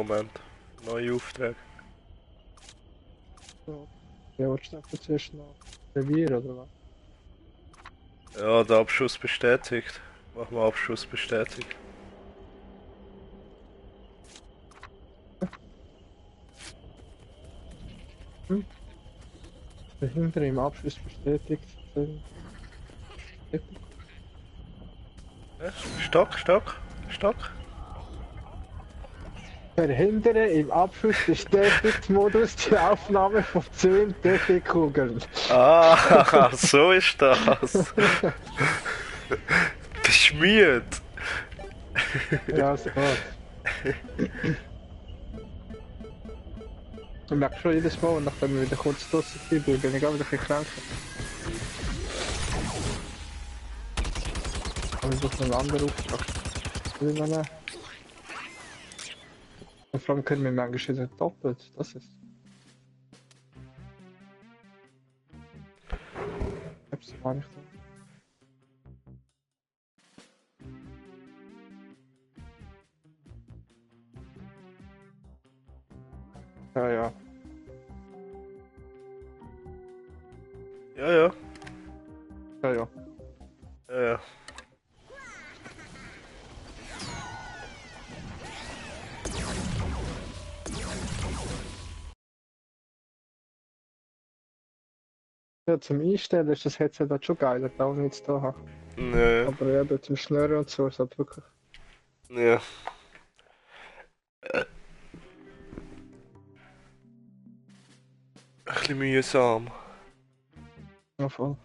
Moment. Neue Aufträge. So. Ja, willst du einfach zuerst noch Revier oder was? Ja, der Abschuss bestätigt. Machen wir Abschuss bestätigt. Hm? Verhindere im Abschluss bestätigt. Ja, Stock, Stock, Stock. Verhindere im Abschuss bestätigt Modus die Aufnahme von 10 Defi-Kugeln. Ah, so ist das. Beschmiert. Ja, es geht. Ich merke schon jedes Mal, nachdem wir wieder kurz draussen sind, bin ich auch wieder ein bisschen krank. Aber ich suche noch einen anderen Auftrag. Was will ich noch nehmen? Und vor allem können wir manchmal wieder doppelt. Das ist. Ich hab's gar nicht da. Ja, ja. Ja, ja. Ja, ja. Ja, ja. Ja, zum Einstellen ist das Headset halt schon geil, das auch nichts da habe. Nee. Aber eben zum Schnurren und so ist halt wirklich. Ja. Ein bisschen mühsam. Ja, voll.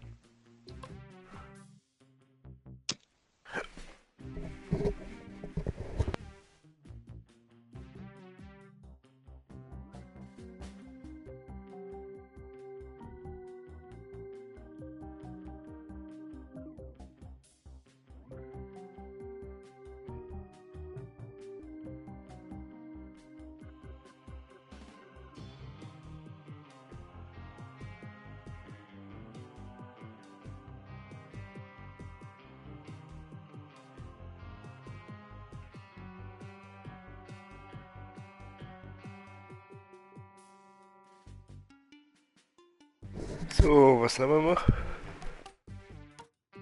So, was nehmen wir?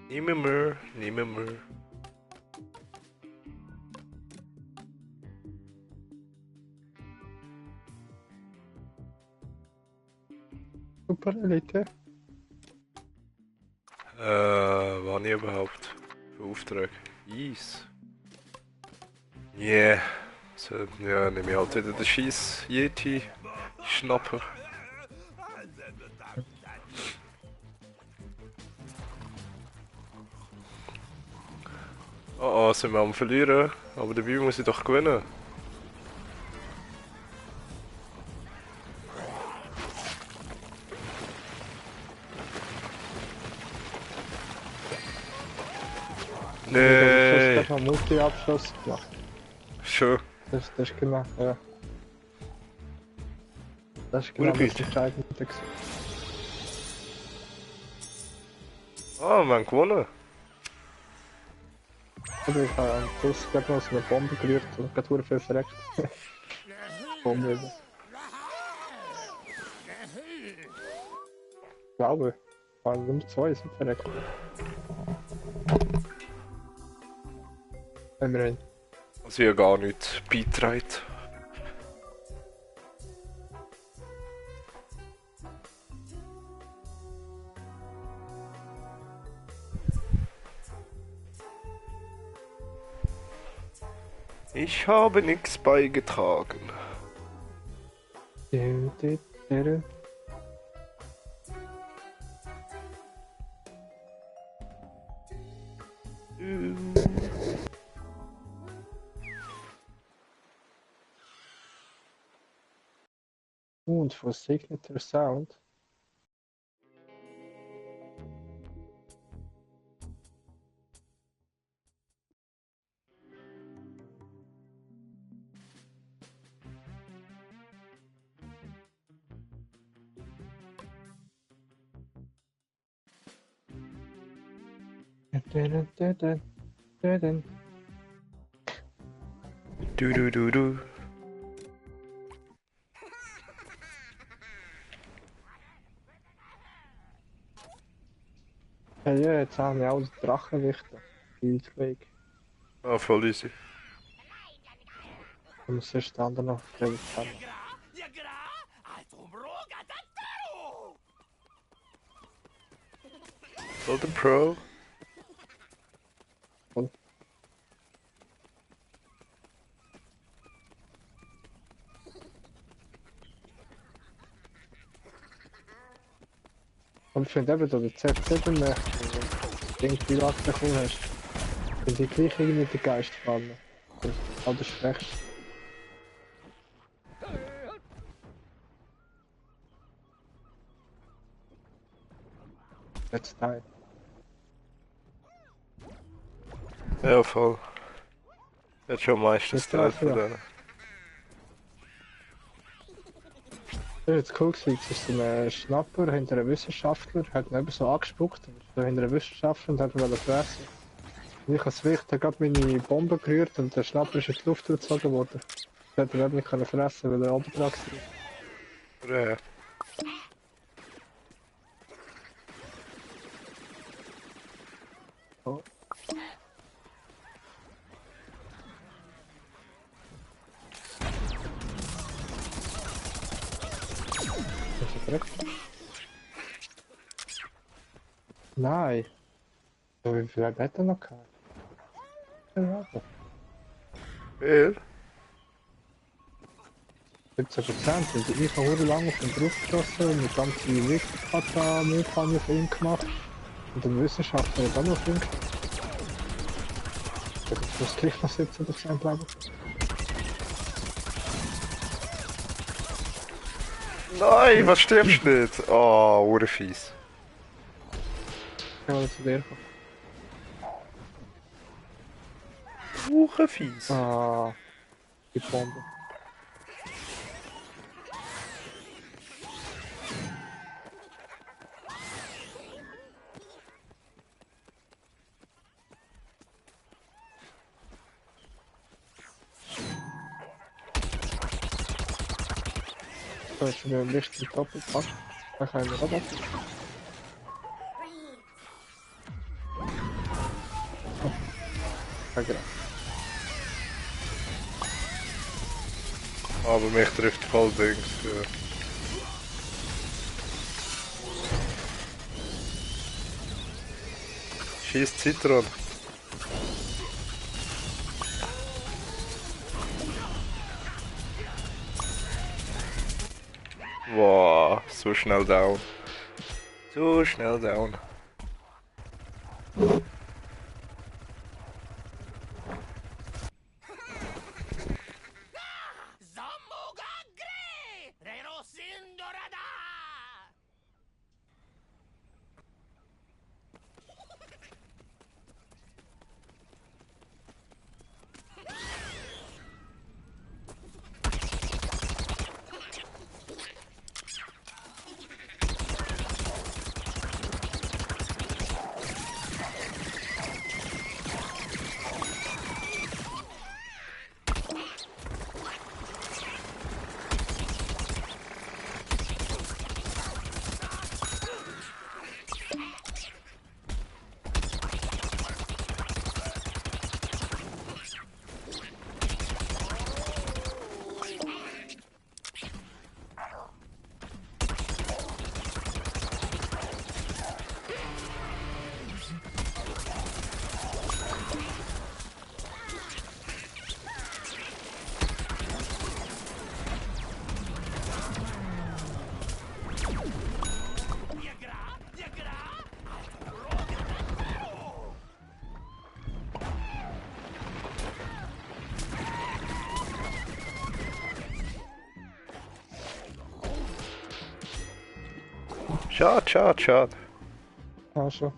Nehmen wir, nehmen wir. Super Elite. Was nicht überhaupt? Für Aufträge? Eis. Yeah. So, ja, nehme ich halt wieder den Scheiß Yeti. Schnapper. Oh, oh, sind wir am Verlieren. Aber dabei muss ich doch gewinnen. Nee. Ich Nee. habe einen Multi-Abschluss gemacht. Schon. Das ist genau, ja. Das ist genau das Urbiet. Entscheidende. Ah, wir haben gewonnen. Aber ich habe am Schluss gerade noch so eine Bombe gerührt und gerade sehr viel verreckt. Bombe eben. Ich glaube, war Nummer 2 sind verreckt. Immerhin. Also ich habe gar nicht beitragen. Ich habe nichts beigetragen. Du, du, du, du. Und für Signature Sound. Du, du, du, du, du, du. Du, du, du, du. Ja, ja, jetzt haben wir auch die Drachenwichte. Fieldquake. Ah, voll easy. Und es ist der andere noch David Hammer. Golden Pro. Und, und ich finde eben, da der ZZ möchte, irgendwie was bekommen hast, sind die gleich irgendwie der Geist gefallen. Oder schwächst. Jetzt nein. Ja, voll. Hat schon meistens Jetzt Teil drauf, von ja. denen. Das ist jetzt cool gewesen. Es ist so ein Schnapper hinter einem Wissenschaftler, hat ihn eben so angespuckt, so hinter einem Wissenschaftler und hat ihn fressen. Und ich als Wicht habe gerade meine Bombe gerührt und der Schnapper ist in die Luft gezogen worden. Ich hätte ihn eben nicht können fressen, weil er oben dran war. Ja. Oh. Ist er direkt? Nein. So, wie viel hat er noch gehabt? Ja, Wer? 17%. Also ich habe lange auf ihn draufgeschossen und eine ganze Wichtkata-Move auf ihn gemacht. Und ein Wissenschaftler hat auch noch auf ihn gemacht. Das muss gleich noch 17% bleiben. Nein, was stirbst du nicht? Oh, hure fies. Ich kann zu dir kommen. Hure fies. Ah, die Bombe. So, jetzt sind wir im richtigen Doppelpack. Dann können wir runter. Ja, genau. Aber mich trifft voll Dings. Ja. Schieß Zitron. Wow, so schnell down. So schnell down. Schade, schade, schade. Ah, schon.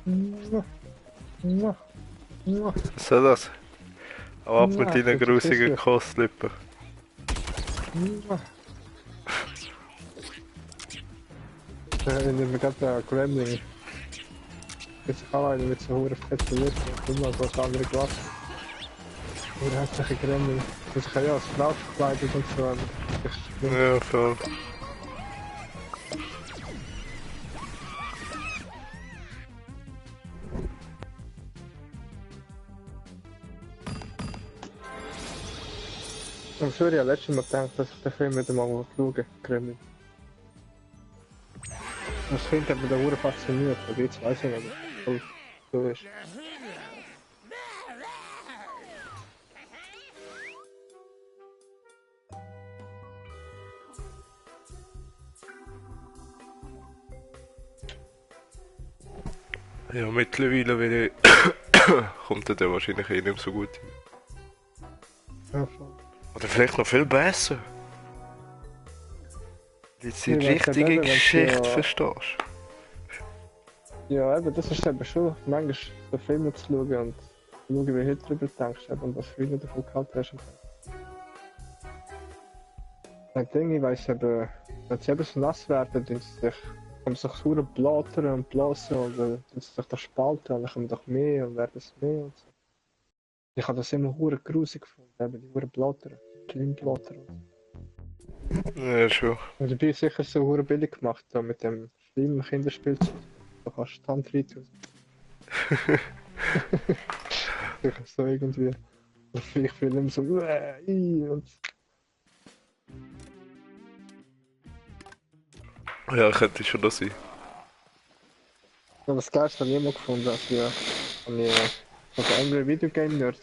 Mua, mua, mua. Was soll das? Hau ab mit Ja, deinen das ist grusigen sicher. Kostlippen. Mua. Ich nehme gerade einen Gremlin. Jetzt auch einer mit so hohen fetten Lippen. Guck mal, so ein andere Glas. Oder hässliche Gremlin. Also ich habe ja als Frau verkleidet und so. Aber Ja, voll. ich habe letztes Mal gedacht, dass ich den Film wieder mal schauen will. Gremlin. Das Kind hat mich da hure fasziniert, aber jetzt weiß ich nicht, ob es so ist. Ja, mittlerweile will ich... kommt er dann wahrscheinlich eh nicht mehr so gut hin. Ja, voll. Oder vielleicht noch viel besser. Jetzt die Ich weiss nicht, richtige eben, wenn's Geschichte ja- verstehst. Ja, eben, das ist eben schon, manchmal so Filme zu schauen und schauen, wie du heute drüber denkst eben, und was du früher davon gehalten hast. Ein Ding, ich weiss eben, wenn sie eben so nass werden, dann kommen sie sich so blättern und blasen und dann tun sie sich da spalten und dann kommen doch mehr und werden es mehr und so. Ich habe das immer hure grusig gefunden, eben die hure Blätter, Schlimmblätter und so. Ja, schon. Und dabei ist sicher so hure billig gemacht, da mit dem schlimmen Kinderspielzeug. Da kannst du die Hand rein tun. Sicher so irgendwie. Und ich fühle immer so, und Ja, könnte schon das sein. ja, das Geilste habe ich immer gefunden, als wir von der Angry Video Game Nerd.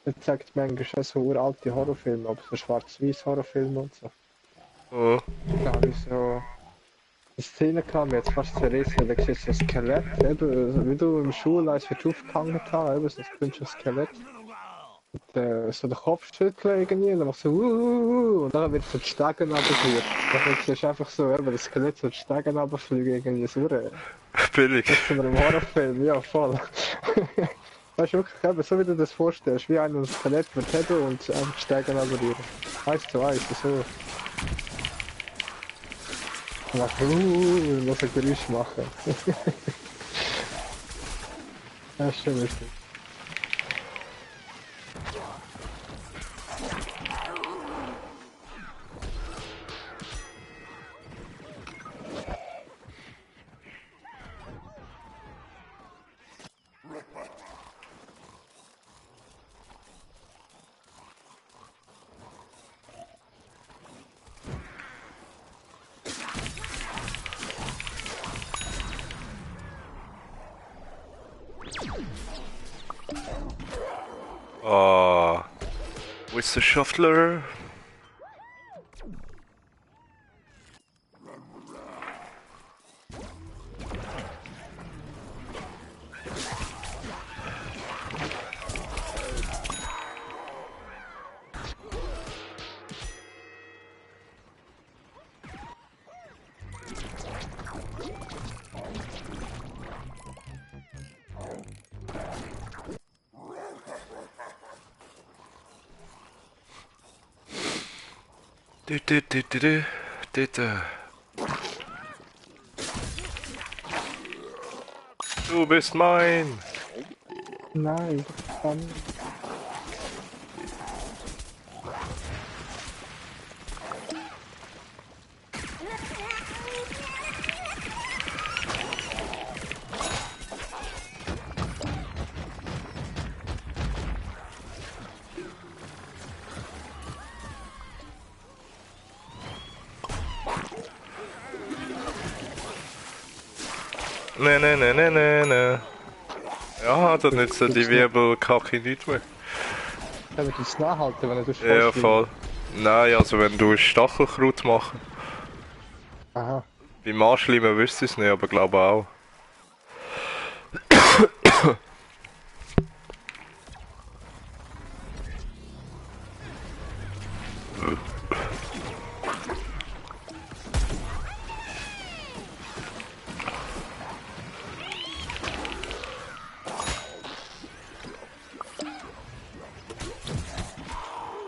Der zeigt manchmal schon so uralte Horrorfilme, aber so schwarz-weiß Horrorfilme und so. Oh. Da habe ich so eine Szene gehabt, mir jetzt fast zerrissen, da siehst du so ein Skelett, eben, so wie du im Schulleis wird aufgehangen hast, eben so ein künstliches Skelett. Und, so den Kopf schütteln irgendwie, und dann machst du und dann wird so die Stegen runtergeführt. Dann siehst du einfach so, eben, das Skelett so die Stegen runterfliegen, irgendwie so. Billig. Das ist in einem Horrorfilm, ja voll. Das ist wirklich eben, so wie du das vorstellst, wie ein Skelett wird haben und einfach Stegen runterrühren. 1:1, so. Und dann muss ein Geräusch machen. Das ist schon lustig. Ah. Wo ist der Shuffler? Du. Du bist mein. Nein, das kann nicht. Ne. Ja, dann nützt die Wirbelkacke nicht mehr. Er wird uns nachhalten, wenn er durch Ja, voll. Nein, also wenn du Stachelkraut machen. Aha. Beim Anschleimen wüsste ich es nicht, aber glaube auch.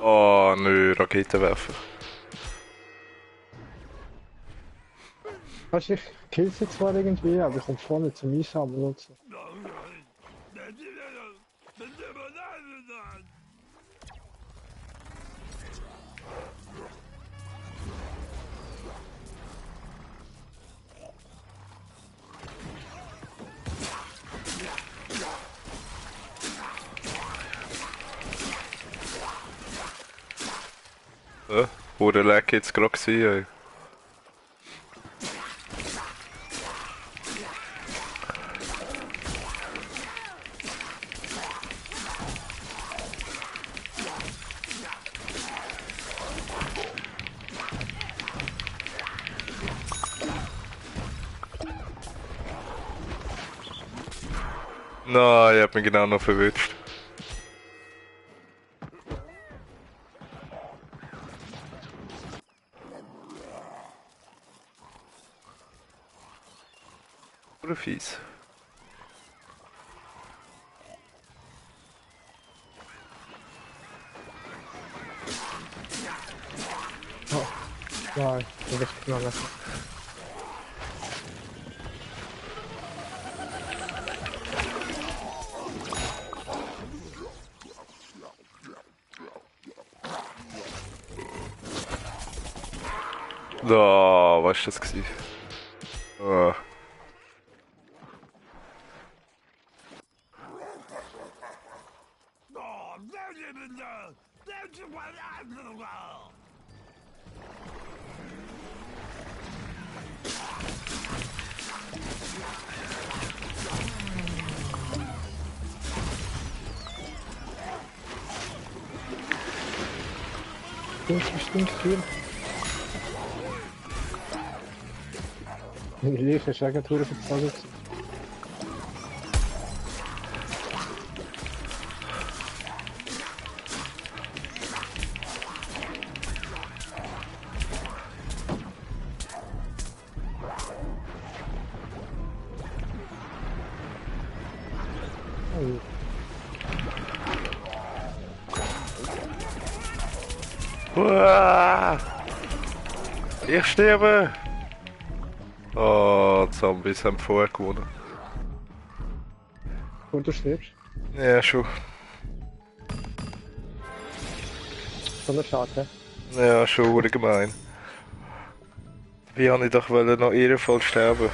Oh nö, Raketenwerfer. Weißt du, ich kill sie zwar irgendwie, aber ich komme vorne zum Einsammeln und so. Wo der Lag jetzt gerade war, ey. Nein, ich hab mich genau noch verwünscht. Oder fies. Oh, nein, ich bin geknallt. Da, was war das gewesen? Ah. Das ist bestimmt viel. Meine Leiche ist eigentlich Tour verzogen. Oh, Uah! Ich sterbe! Oh, die Zombies haben vorher gewonnen. wo du stirbst. Ja, schon. Schon ein Schade. Ja, schon hure gemein. Wie habe ich doch wollen noch ehrenvoll sterben?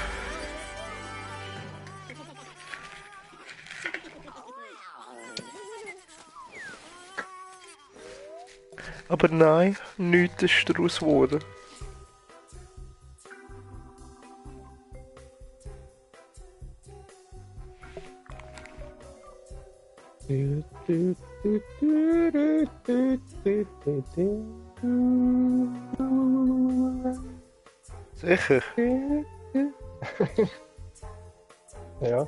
Aber nein, nichts ist daraus geworden. Sicher? Ja.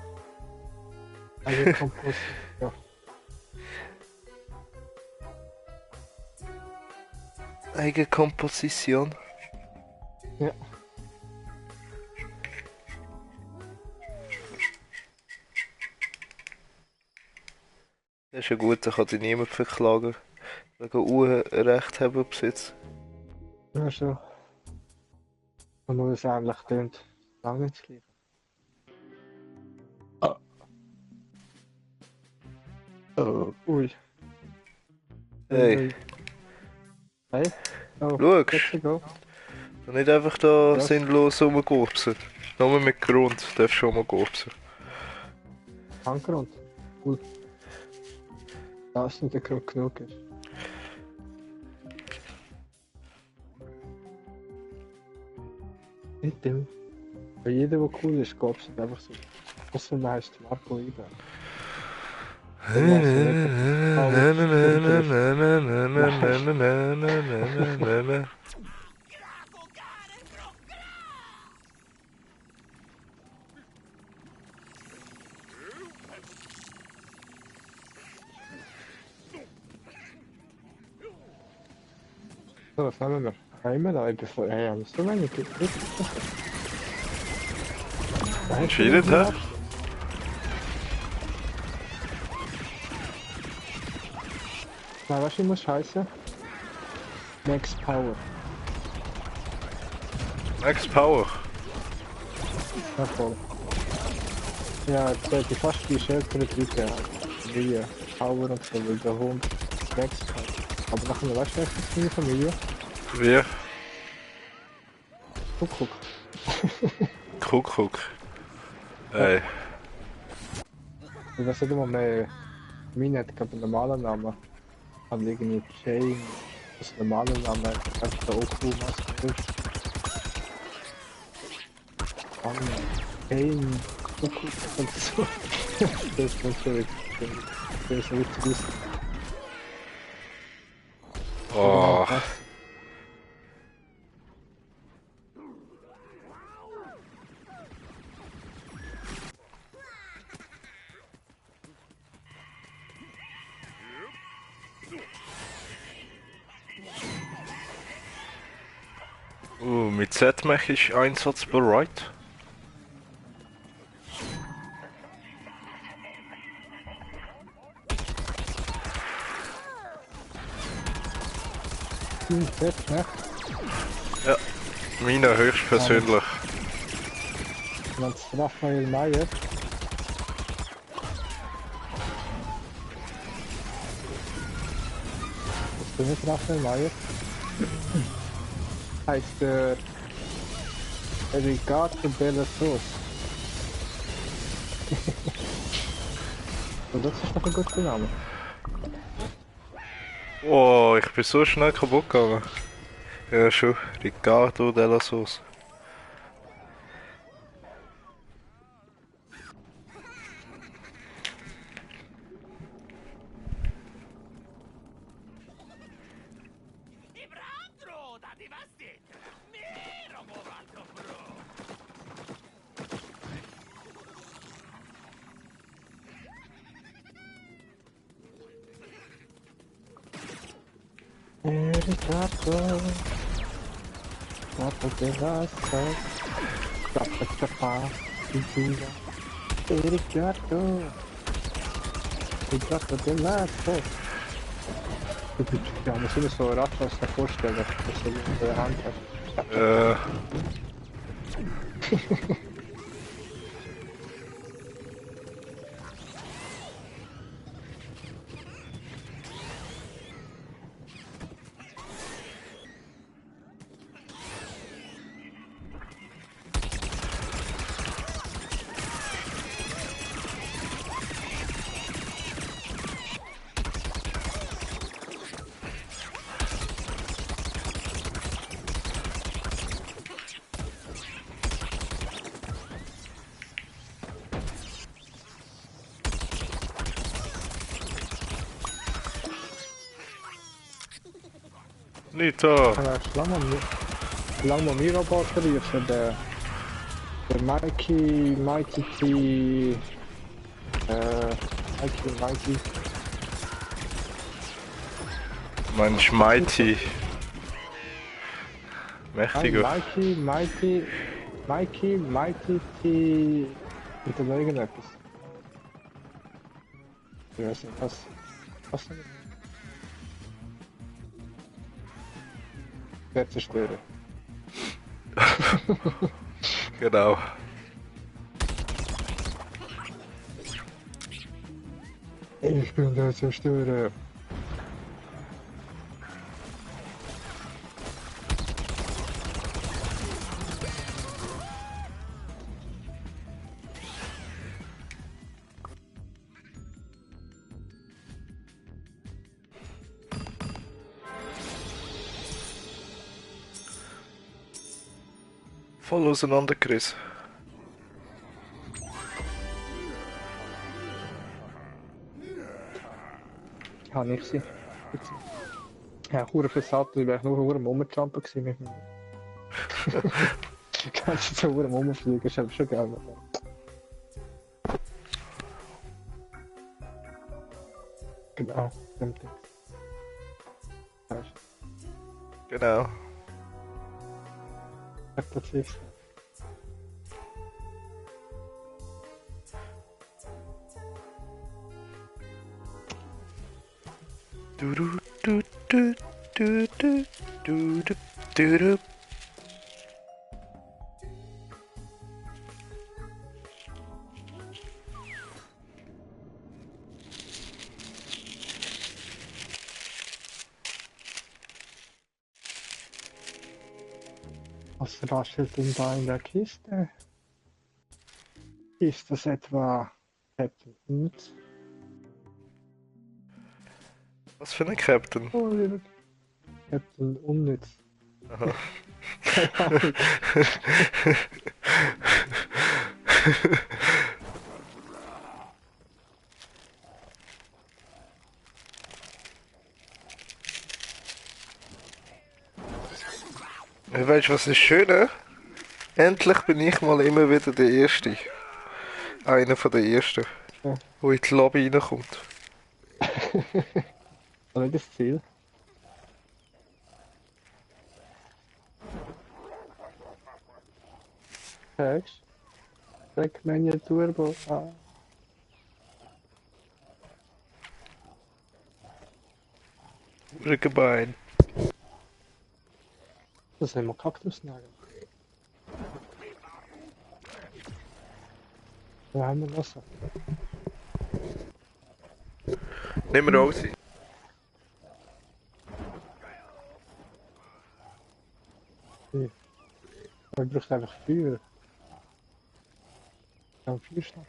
Also Kompost. Ja. Eigenkomposition. Ja. Das ist ja gut, da kann dich niemand verklagen. Wegen Urrecht haben Besitz. Ja, schon. Und nur es ähnlich tönt. Lange nicht gleich. Oh. Ui. Hey. Ui. Hey. Oh. Schaust Let's go. du? Nicht einfach da Was? sinnlos rumgurpsen. Nur mit Grund darfst du schon mal gurpsen. Handgrund. Cool. Das nicht der Grund genug ist. Nicht dem. Weil jeder, der cool ist, gab es einfach so. Was für ein heißt Marco Iber. Dann weiss ich nicht, so, was haben wir? Einmal da, bevor er ja so wenig gibt. Anscheinend, hä? Nein, weißt du, ich muss scheiße. Max Power. Max Power. Ja, voll. Ja, jetzt hätte ich fast die Schildkröte drücken. Familie. Power und so, weil der Hund Max Power. Aber nachher, weißt du, was ist meine Familie? Wie? Kuckuck. Kuckuck. Ey. Ich weiß nicht immer mehr. Meine hat, glaube ich, einen normalen Namen. Haben irgendwie Jane. Das ist ein normaler Name. Einfach der Oku-Maske. Jane. Kuckuck und so. Das ist ganz schwierig. Das ist richtig lustig. Oh. Mit Z mache ich einsatzbereit. Jetzt, ne? Ja, meine höchstpersönlich. Und das Raphael Mayer. Ist der nicht Raphael Mayer? Heißt der Ricardo Bella Sos. Und das ist doch ein guter Name. Oh, ich bin so schnell kaputt gegangen. Ja schon, Ricardo de la Sos. Ricardo. Ricardo Bella Sos. Ricardo. Ricardo Bella Sos. Ja, muss ich mir so Ratschluss vorstellen, dass du in der Hand hast. Nicht da. Lang mal mir Batterie für der Mikey Mighty T Mikey Mensch, Mighty. Mächtiger. Mikey T mit der irgendetwas. Ich weiß nicht, was denn? Wer zerstören. Genau. Ich bin der Zerstörer. Voll auseinandergerissen. Habe ich sie. Ja, hure versattel, ich wäre nur hure rumjumpen gewesen mit mir. Die ganze Zeit hure rumfliegen, ist aber schon geil. Genau, stimmt. Weißt du, Genau. das ist. Du, du, du, du, du, du. Du, du, du, du. Was raschelt denn da in der Kiste? Ist das etwa Captain Unnütz? Was für ein Captain? Oh, lieber Captain Unnütz. Aha. Keine Ahnung. Weißt du, was ist Schöne? Endlich bin ich mal immer wieder der Erste. Einer von den Ersten, Ja. der in die Lobby reinkommt. War nicht das Ziel? Sagst du? Trackmania Turbo. Ah, Gemein. das haben wir Kaktusnagel. Da haben wir Wasser. Nimm wir raus. Man braucht einfach Feuer. Ja, Feuer schnappen.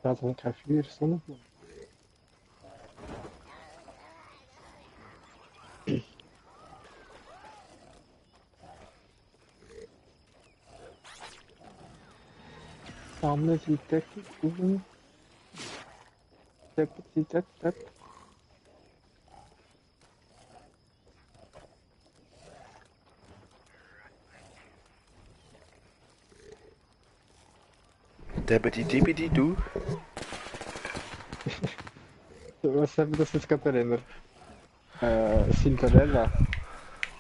Da hat man kein Feuer, Sonnenblumen. Sammle die Decke, Kugeln. Depp, die Depp, Depp. Debbidi Dibbidi du. Was hat mir das jetzt gerade erinnert? Cinderella.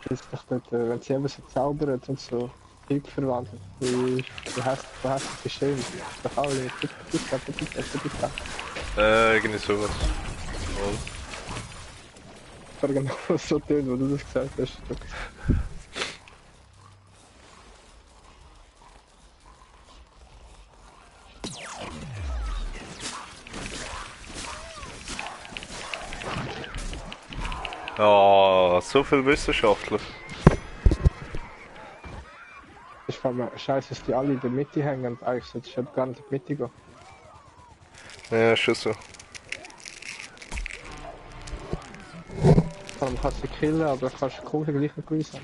Das ist doch dort, wenn sie eben so zaubert und so Typ verwandelt. Wie heißt das geschehen? Doch alle. Irgendwie sowas. Voll. Das war genau so tönt, wo du das gesagt hast. Ah, so viel Wissenschaftler. Ich fand mir scheiße, dass die alle in der Mitte hängen und eigentlich sollte ich gar nicht in die Mitte gehen. Ja, schon so. Vor allem kannst du sie killen, aber kannst du die Kugel gleich nicht gewissen.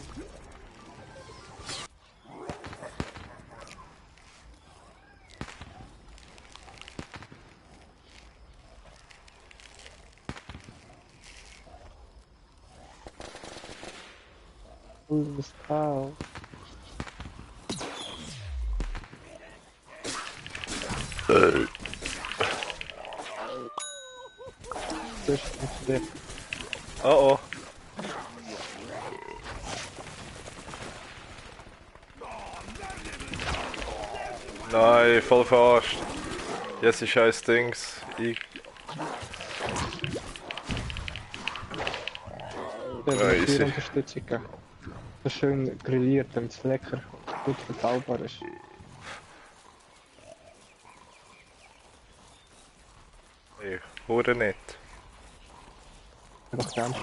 Das Chaos. Das ist nicht schlecht. Oh oh. Nein, voll verarscht. Jetzt ist scheiß Dings. Der Ja, hat easy. viel Unterstützung gegeben. Das ist schön grilliert, damit es lecker und gut verdaubar ist. Hey, hure nett. Einfach gern.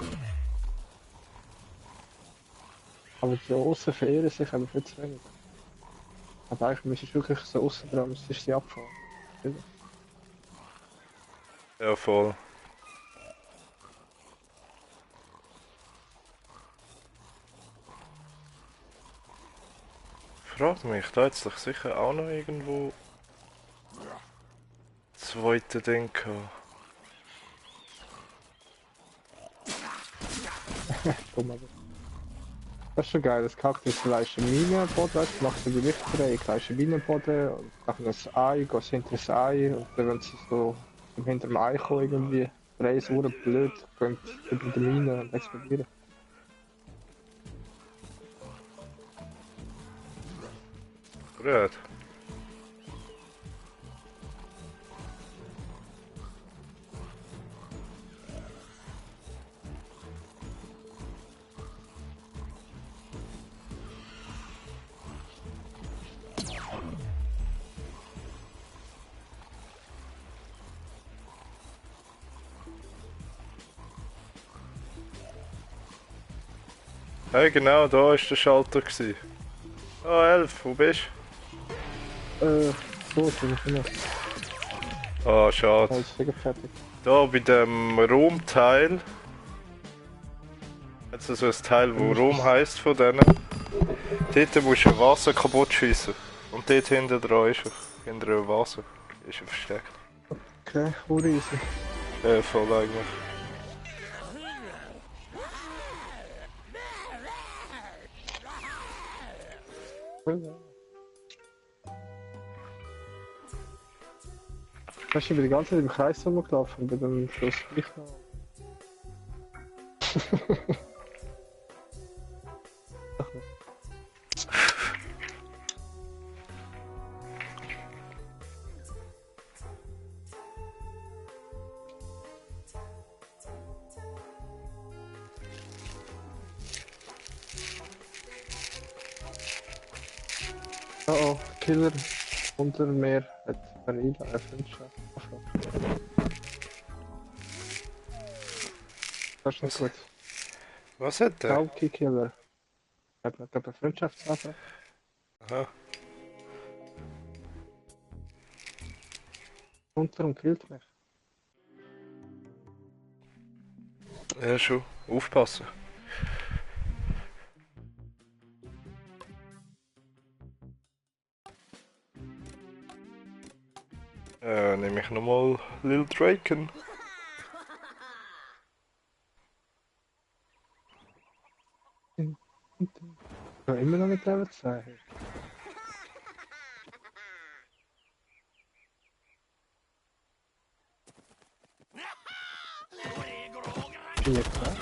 Aber die Aussen verehren sich aber viel zu wenig. Aber eigentlich müsstest du wirklich so aussen dran, müsstest du sie abfahren. Ja, voll. Frag mich, da hat's doch sicher auch noch irgendwo zweite Ding gehabt. Komm aber. Das ist schon geil, das Kaktus vielleicht ein Minenboden, weißt du, machst du die Lichtreihe, gleich ein Minenboden und nachher das Ei, gehst hinter das Ei und dann wenn sie so hinter dem Ei kommen irgendwie, drei ist blöd, könnt über die Mine und explodieren. Gut. Hey, genau, da war der Schalter gewesen. Ah, Elf, wo bist So, bin ich immer. du? Ah, schade. Alles fertig. Da bei dem Raumteil. Jetzt so ein Teil, wo Raum heisst von denen. Dort musst du Wasser kaputt schiessen. Und dort hinten dran ist er. Hinter dem Wasser ist er versteckt. Okay, easy. Voll eigentlich. Weißt du, ich bin die ganze Zeit im Kreis rumgelaufen, bei dem Schluss gleich noch. Oh, Killer unter mir hat Vanilla Freundschaft. Das ist nicht gut. Was hat der? Kauki Killer. Hat man glaube eine Freundschaftsanfrage. Aha. Unter und killt mich. Ja, schon. Aufpassen. Nehme ich nochmal Lil Draken. Ja, immer noch mit Level 2. Jetzt, ne?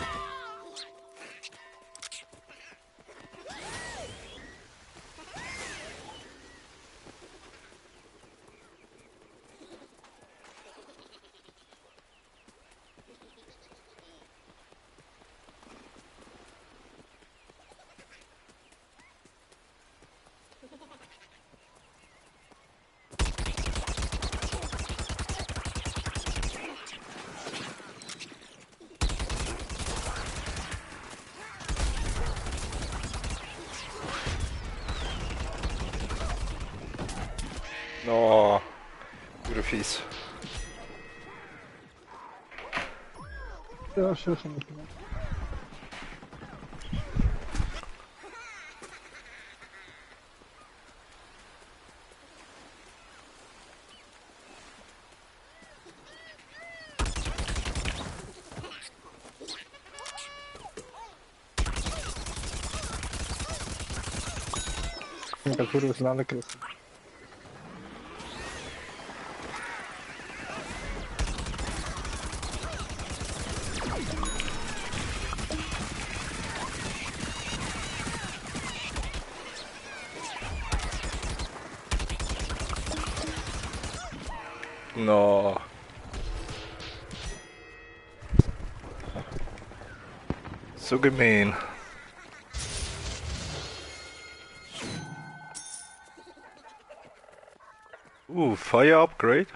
Oh, guter Fies. Ja, schön schon mitgenommen. Ich bin gerade gut auseinandergerissen. No. So gemein. Fire Upgrade.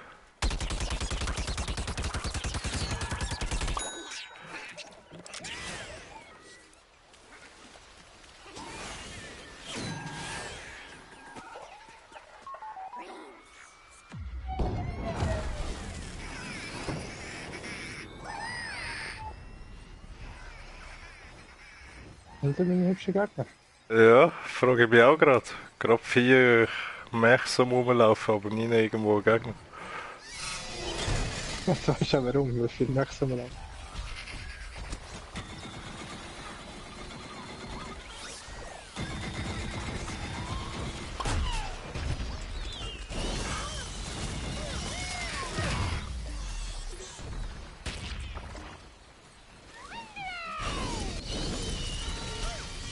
Und dann meine hübsche Gegner. Ja, frage ich mich auch gerade. Gerade 4 Mechs am rumlaufen, aber nie irgendwo Gegner. Das weißt du auch warum, weil viel nächstes Mal an.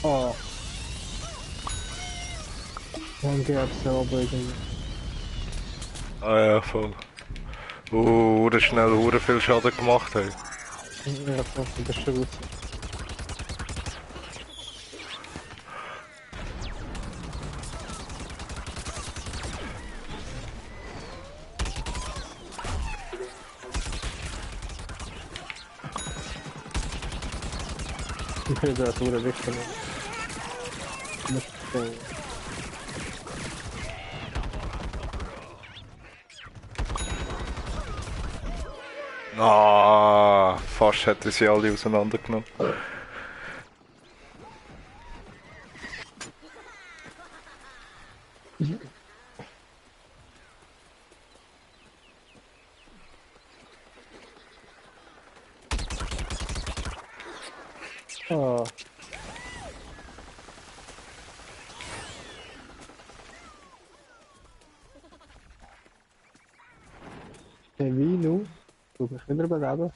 Oh. Dann gab's ja aber irgendwie. Ah ja, voll. Hure schnell, hure viel Schaden gemacht haben. Ja, das ist schon gut. Ich will das wieder wegnehmen. Du musst verstehen. Ah, fast hätte sie alle auseinandergenommen. Ah. Der Vino. Du mich wieder beleben.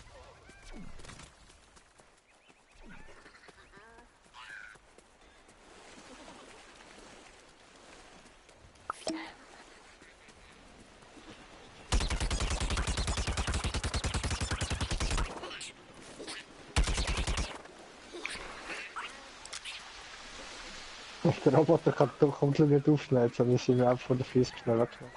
Der Roboter kann doch komplett nicht aufschneiden, sondern sie mir einfach von der Füße schnell weggenommen.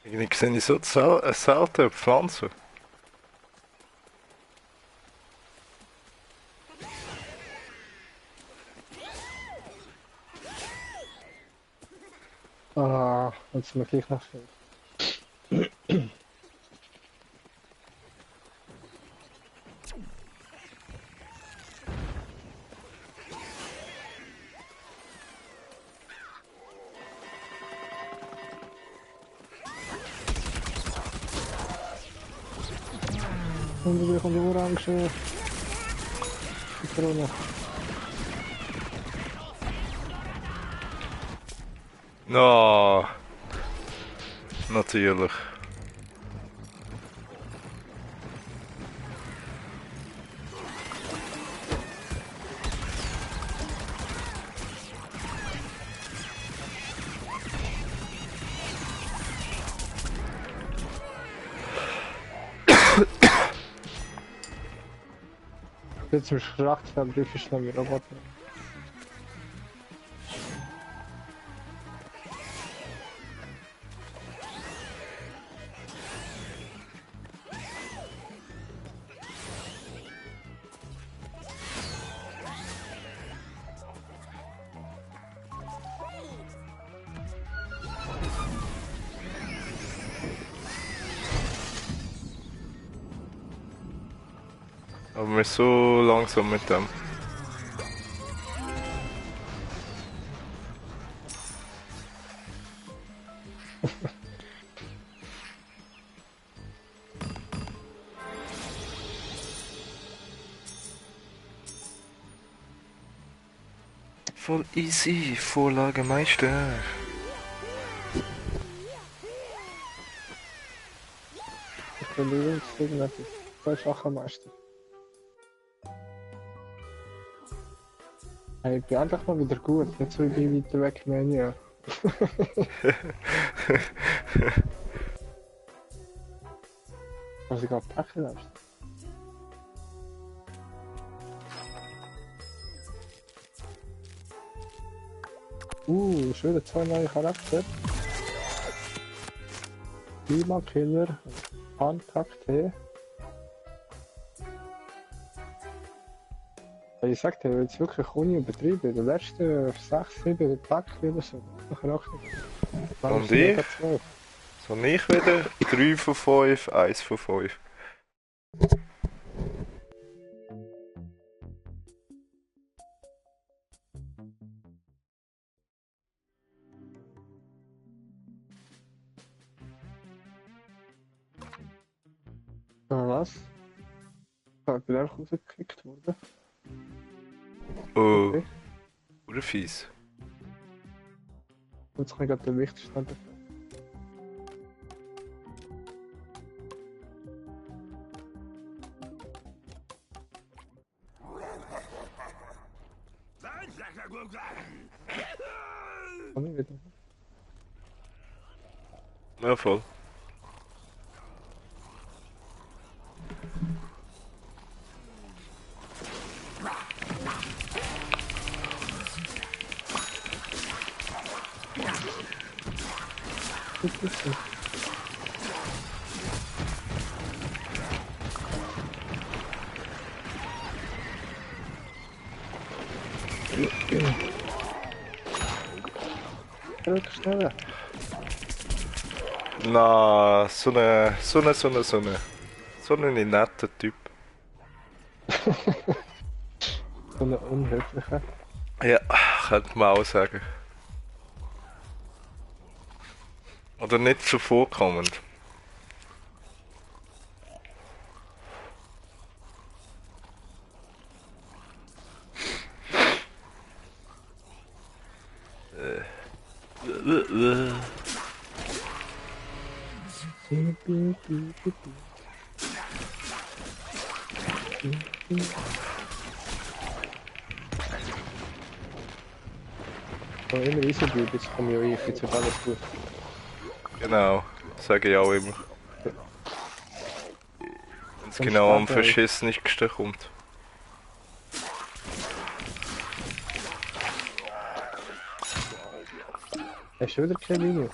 Irgendwie sehe ich so selten Pflanzen. Ah, jetzt sind wir gleich noch viel. Und wir kommen die Orange. Zitrone. Ah, natürlich. Jetzt im Schlachtfeld, wie viel schnell Roboter. Aber wir sind so langsam mit dem. Voll easy, Vorlagemeister. Ich bin übrigens irgendetwas. Zwei Schachenmeister. Hey, ich bin endlich mal wieder gut, nicht so wie weiter weg Menü. Also ich gerade Päckchen lässt. Schon wieder zwei neue Charaktere. Klimakiller, Pancake. Ich sag dir, jetzt wirklich ohne übertrieben. In den letzten 6, 7 Tagen oder so. Nachher auch nicht. Und ich? So nicht wieder 3 von 5, 1 von 5. Was? Ich bin einfach rausgekickt worden. Oh, Okay. oder fies. Jetzt kann ich gerade den wichtigsten anfangen. Kann ich wieder. Ja, voll. Wirklich schneller. Na, so ein netter Typ. So eine unhöfliche. Ja, könnte man auch sagen. Oder nicht zuvorkommend. Aber immer easy bleiben, jetzt komme ich auch ein, jetzt wird alles gut. Genau, sage ich auch immer. Wenn es Dann genau am starten wir. Verschissenigsten kommt. Hast du wieder keine Linie?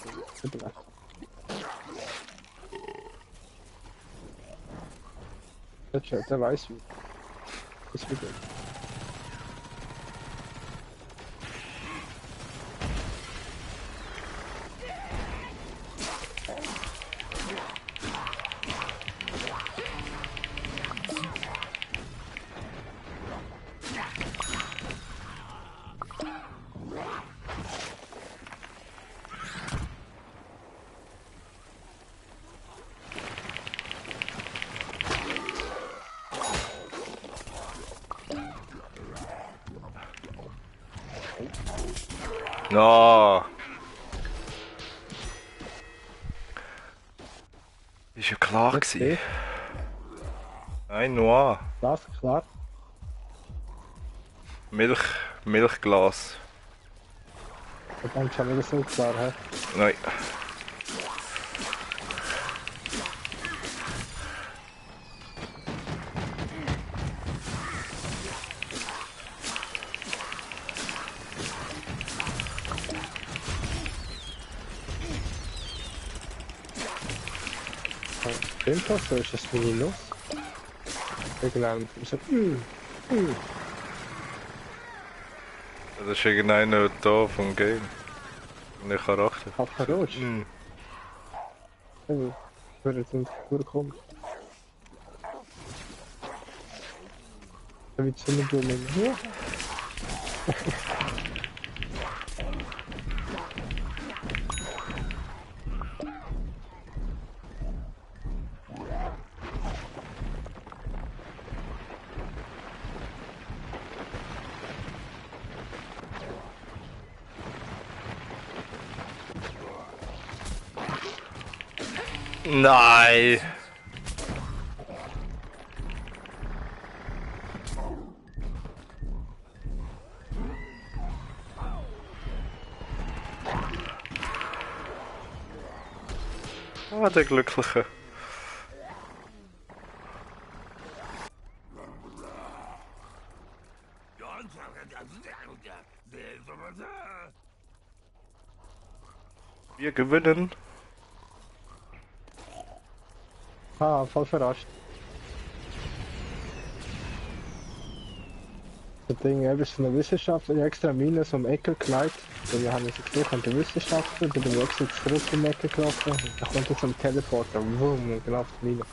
Der weiß wie. Ist wieder. Na. Ist ja klar gewesen. Okay. Ein Noir. Das, klar. Milchglas. Und dann schon wieder so klar, hä? Nein. Stimmt das? So ist das Minus. Irgendwann so, Das ist irgendeiner da vom Game. Von der Charakter. Kakarotsch. Mm. Also, würde jetzt nicht vorkommen. Da wird Sonnenblume. Ja. Nein! Ah, der Glückliche. Wir gewinnen. Ah, voll verarscht. Das Ding, etwas von der Wissenschaft, ich habe extra Minus um die Ecke gelegt. Weil wir haben jetzt gesucht an den Wissenschaftler, dann bin ich extra zurück in die Ecke gelaufen. Da kommt jetzt am Teleporter, wumm, genau auf die Mine.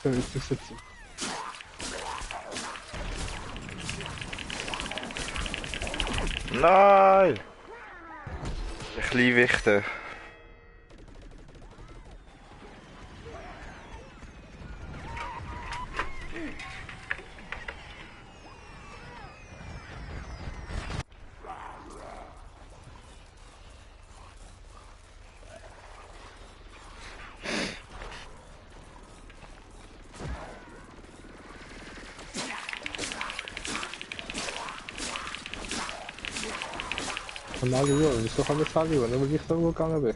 So ist das jetzt. Nein! Ein klein Wichter. Können alle schauen. Wieso können wir alle schauen? Nur weil ich da gegangen bin.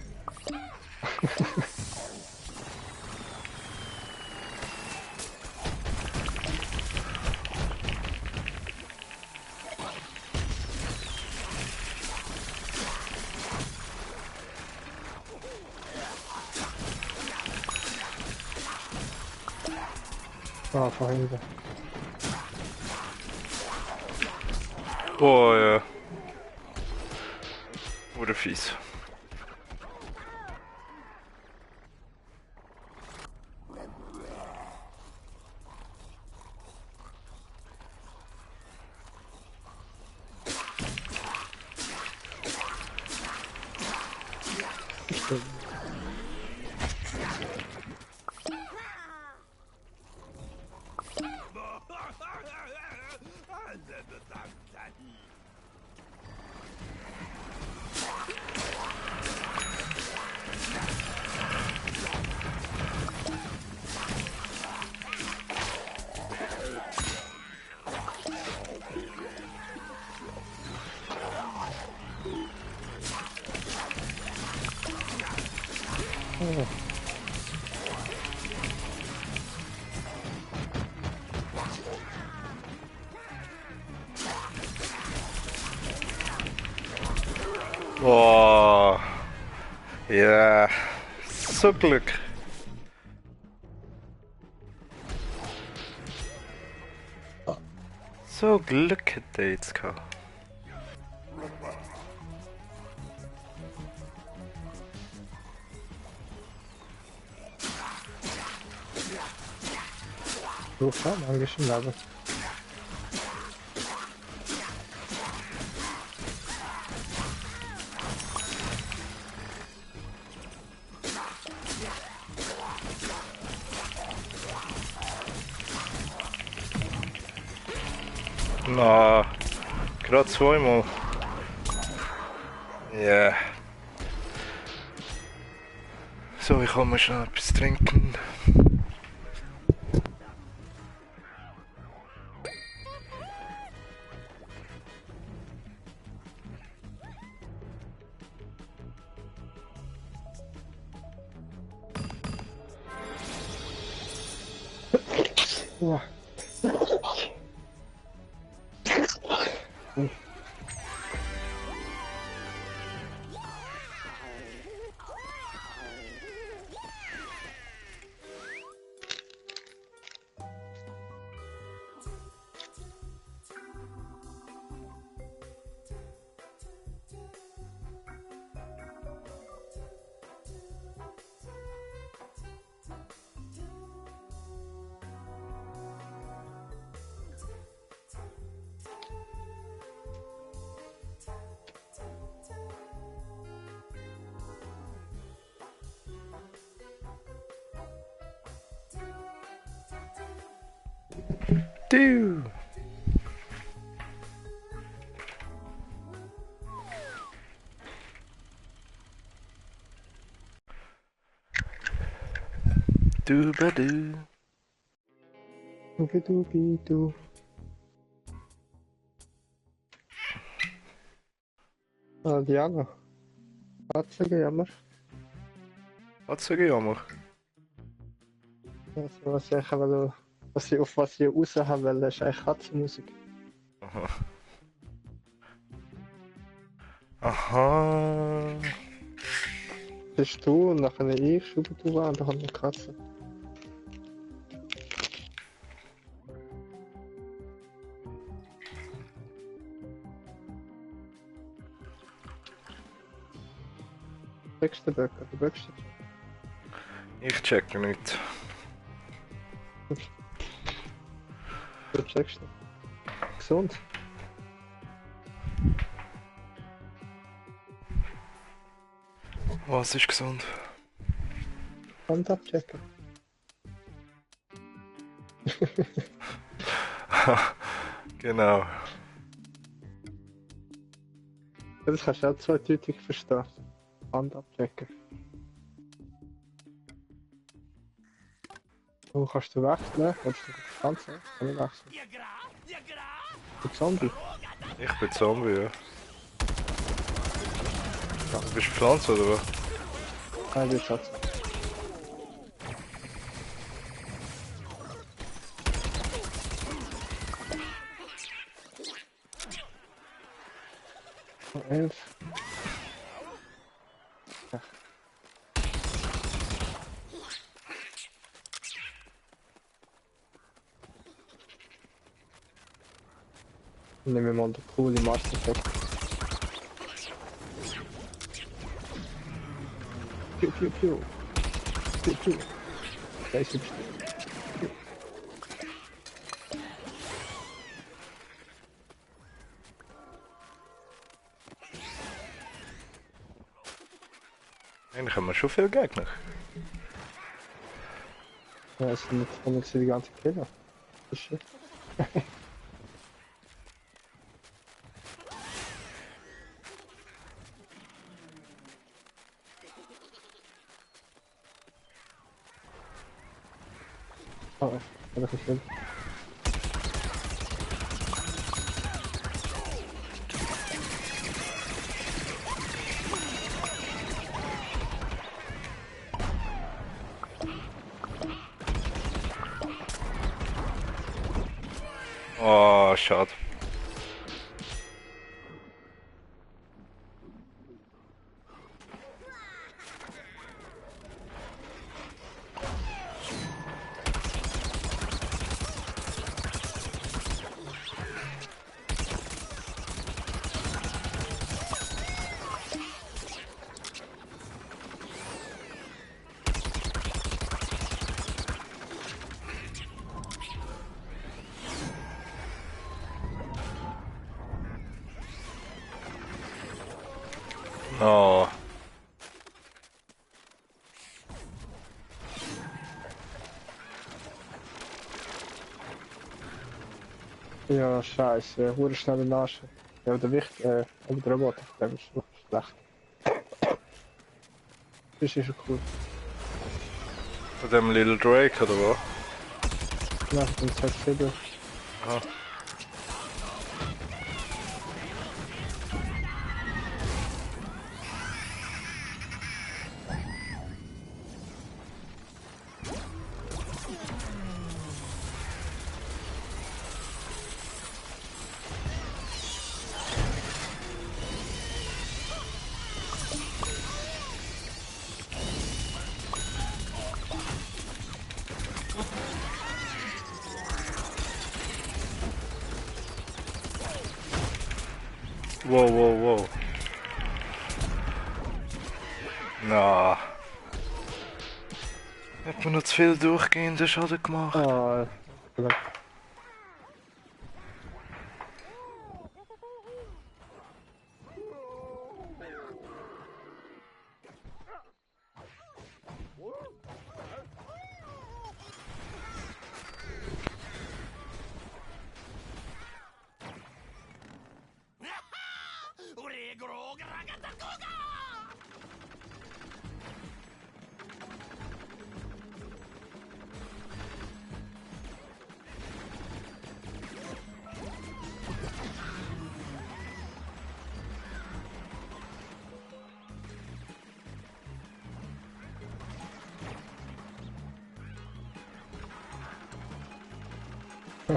Ah, von hinten. Oh ja. Wurde fies. Oh. Boah. Ja. So Glück. So Glück hätte er jetzt gehabt. Du schon, eigentlich im Leben. Na, gerade zweimal. Ja. Yeah. So, ich kann mal schnell etwas trinken. Ja. Du. Du ba du. Du. Ah, Diana. Herzlichen Jammer. Hat sie gejammer? Also, was ich wollte, auf was ich raus haben wollte, ist eigentlich Katzenmusik. Aha. Aha. Bist du und nachher ich, Schuber du war und dann haben wir Katze. Checkst du Böcker, du Böckst Ich checke nicht. du checkst du. Gesund. Was ist gesund? Hand abchecken. Genau. Das kannst du auch zweideutig verstehen. Hand abchecken. Wo kannst du wechseln? Willst du das Ganze? Kann ich wechseln? Der Zombie. Ich bin Zombie, ja. Du bist Pflanze oder was? Nein, das hat's. Oh, 11. Ach. Nehmen wir mal den coolen Mars-Effekt. Piu, piu, piu. Piu, piu. Da ist hübsch. Eigentlich haben wir schon viele Gegner. Ja, es sind jetzt von die ganze Killer. Das ist schön. Oh, das ist schön. Oh, schade. Oh. Ja, scheiße. Hure schnelle Nase. Ja, der Wicht, aber der Roboter, der ist noch schlecht. Das ist schon cool. Von dem Little Drake oder was? Nach dem Z7. Aha. Wow, wow, wow. Na. Hat man noch zu viel durchgehenden Schaden gemacht? Ah, vielleicht.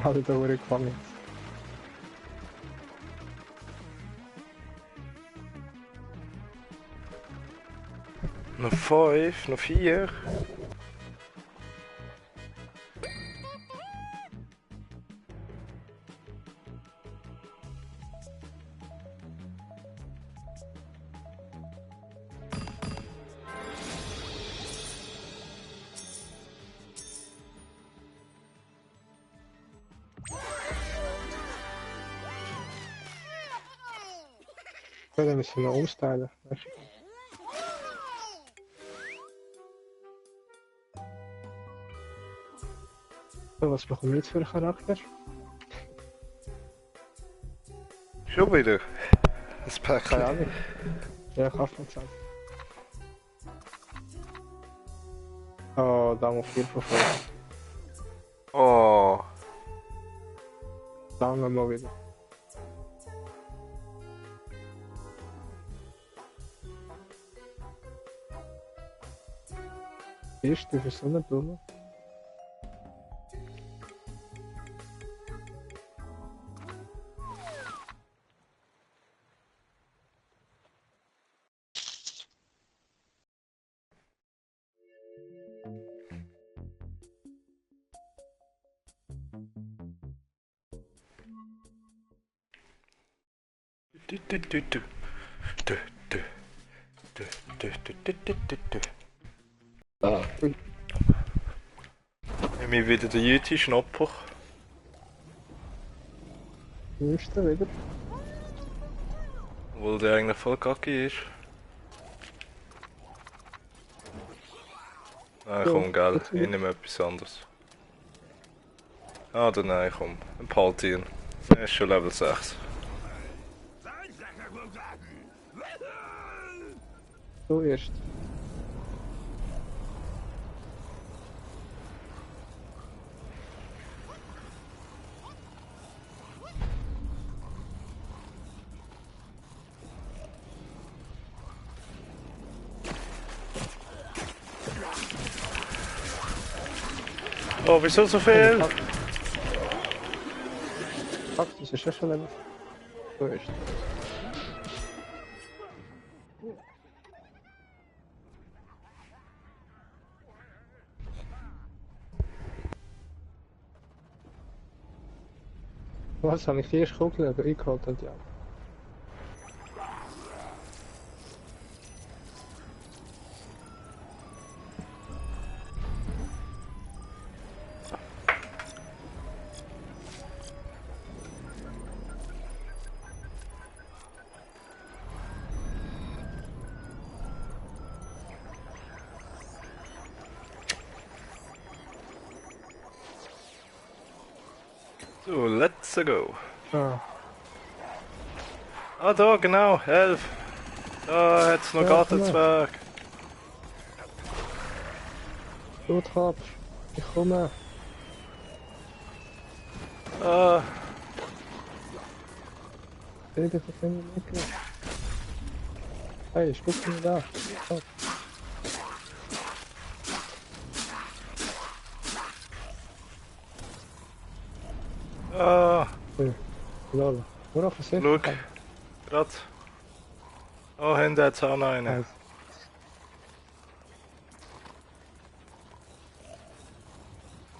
Alle da Hure gefangen. Noch 5, noch 4. Ja, dann müssen wir noch umstylen. So, was bekommen wir jetzt für einen Charakter? Schon wieder. Das Keine Päckchen. Ahnung. Ja, Kaffeezeit. Oh, da haben wir 4 von 5. Oh. Lange mal wieder. Erste für Sonnenblumen. Du, du, du, du. Du, du. Du, du, du, du, du, du, du. Ah. Haben wir wieder den Jüti-Schnapper. Nächste wieder. Obwohl der eigentlich voll kacke ist. Nein, Ja, komm, gell. jetzt Ich wieder. nehme etwas anderes. Ah, dann nein, komm. Ein Paltier. Er ist schon Level 6. Du erst. Oh, wieso so viel? Fuck, das ist ja schon Level. Du erst. Was, habe ich die erste Kugel eingeholt und ja. So, let's go. Ah, Ah, da, genau, 11. Da hat's noch Ja, Gartenzwerg. du Kopf. Ich komme. Ah, Rede von dem Ecke. Hey, spuck mir da. Oh, ah, hey. Lol. Nur auf den schau, Sicht. grad. Oh, hinten hat's auch noch einen. Also.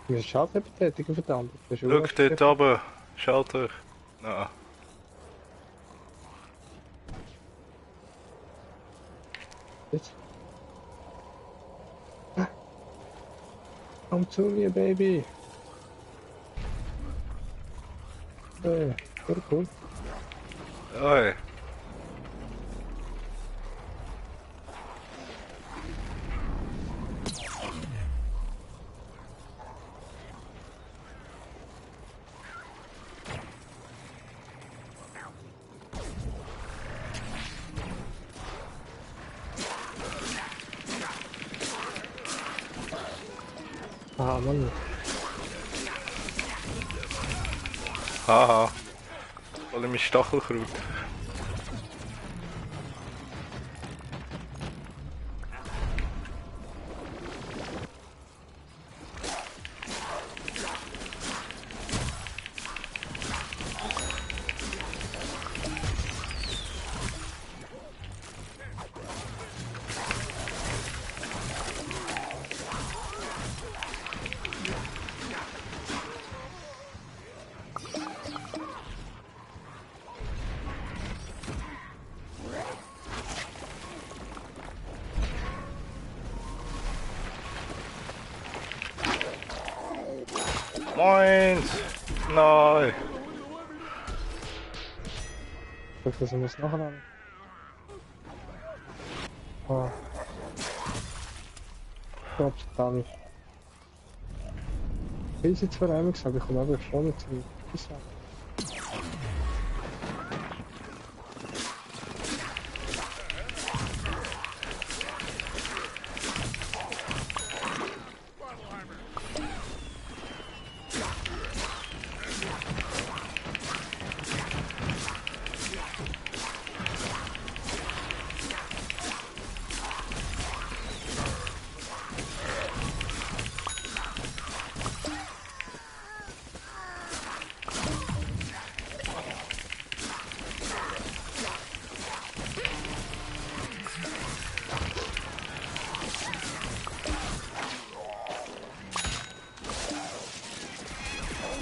Wir müssen Schaden betätigen, verdammt. Das ist Schau, dort oben. Schalter. Na. Jetzt. Komm zu mir, Baby. Hey, cool. Oi. Ah, Mann. Haha. Voll in mein Stachelkraut. Moins! Nein! Ich hoffe, wir es nachher an. Ah. Gott, dann. Ich habe jetzt zwar einmal gesagt, ich komme aber schon nicht zurück.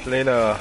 Lena.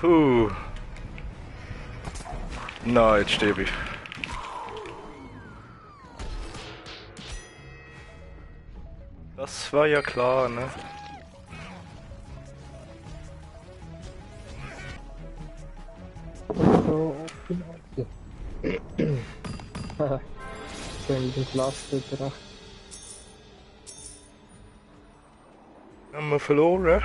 Puh. Na, jetzt sterbe ich. Das war ja klar, ne? So, auf den Augen. Haha. So mit dem Glasfilter recht. Haben wir verloren?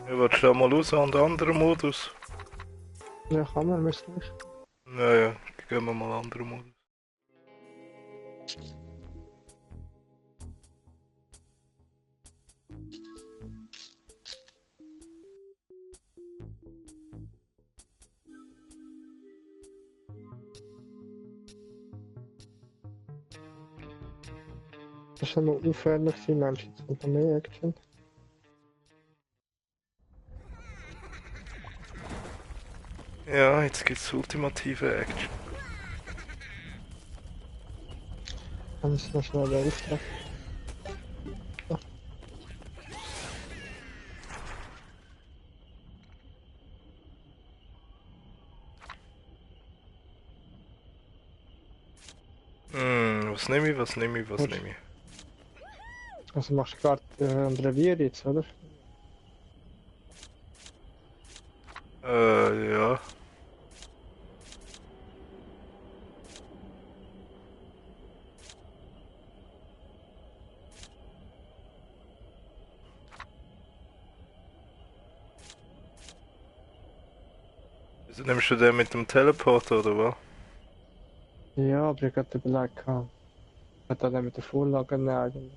Ich will schon mal raus an den anderen Modus. Ja, kann man, müsste nicht. Naja, gehen wir mal an den anderen Modus. Das ist ja noch aufwendig, die Menschen jetzt noch mehr Action. Ja, jetzt gibt's ultimative Action. Dann müssen wir schnell den Auftrag. Was nehme ich, was nehme ich, was Gut. nehme ich? Also machst du gerade ein Revier jetzt, oder? Ja. Also nimmst du den mit dem Teleporter, oder was? Ja, aber ich hatte überlegt, ich hätte dann mit der Vorlage nehmen eigentlich.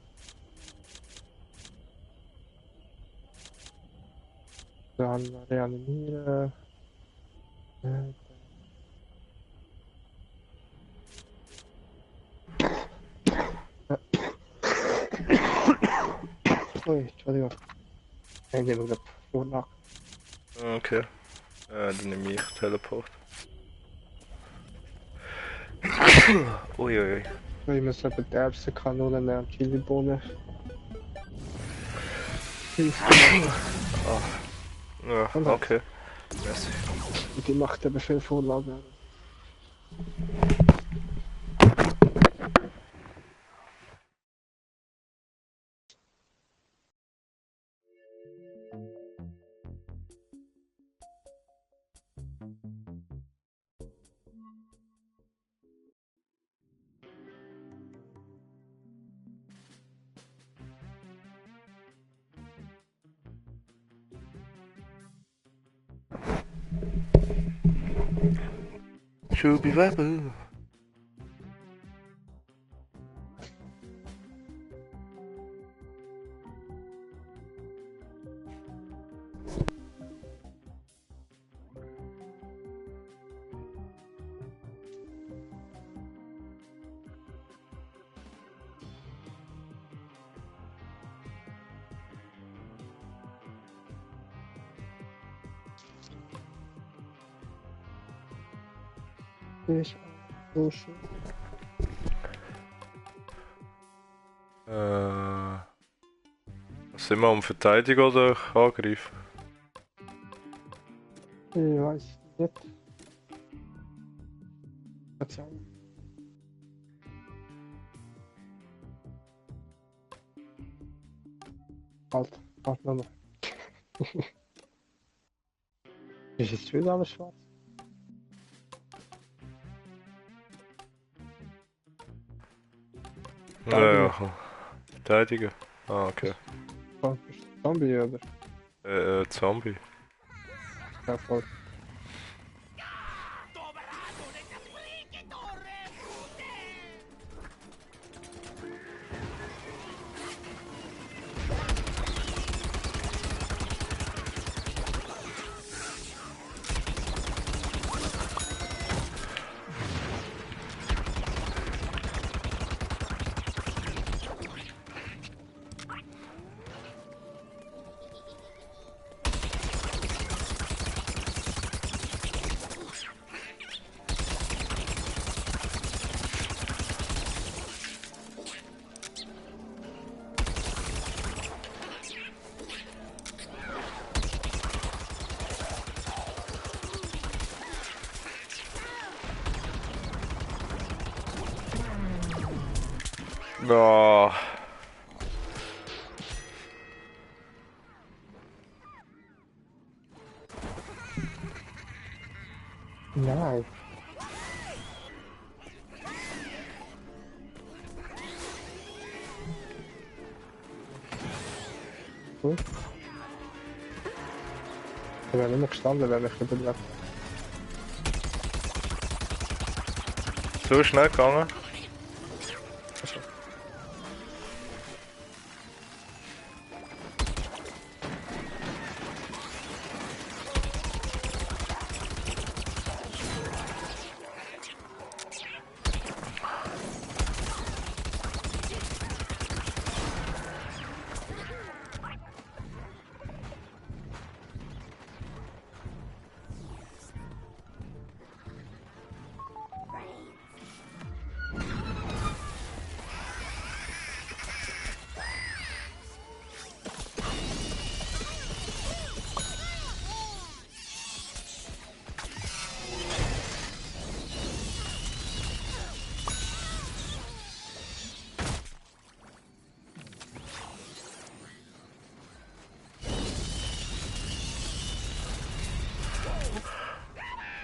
Dann reanimieren. Äh, Ui, Entschuldigung. Ich nehme gerade Vorlage. Okay. Dann nehme ich Teleport. Uiuiui. Ich muss eben die Erbsenkanone nehmen und Chilibohnen. Ja, okay. Merci. Und die macht eben viel Vorlagen. Schubiwabu. Ich so schön. Was Sind wir am Verteidigen oder angreifen? Ich weiß nicht. Verzeihung. Halt, warte noch. Ist jetzt wieder alles schwarz? Ja, verteidigen. Ah, okay. Bist du Zombie oder? Zombie. Ja, voll. Ah. Nein. Gut. Ich wäre nicht mehr gestanden, wenn ich überlebt. So schnell gegangen?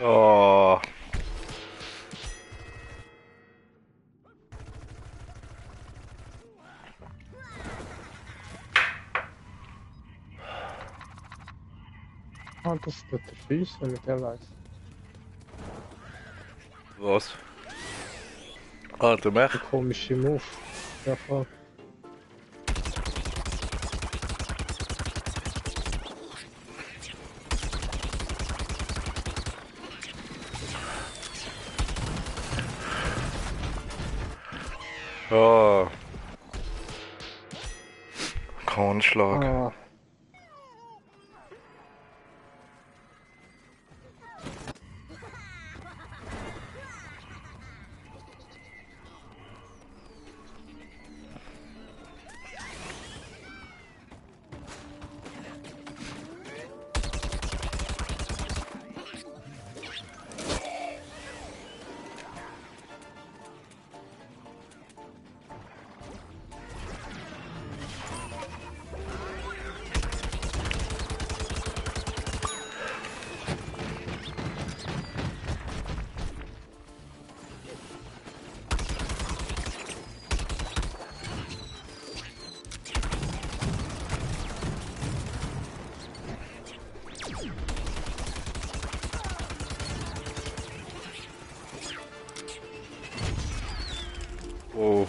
Oh. Ah, das tut der Schiessen mit der Leiste. Was? Ah, der Mech? Ein komischer Move. Ja, voll. Ah. Kornschlag. Ah, Oh.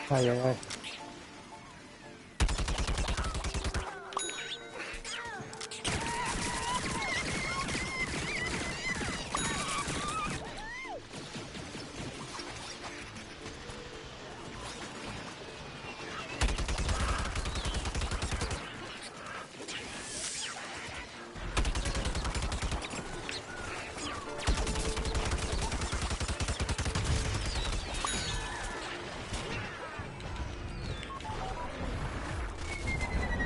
ai, ai, ai.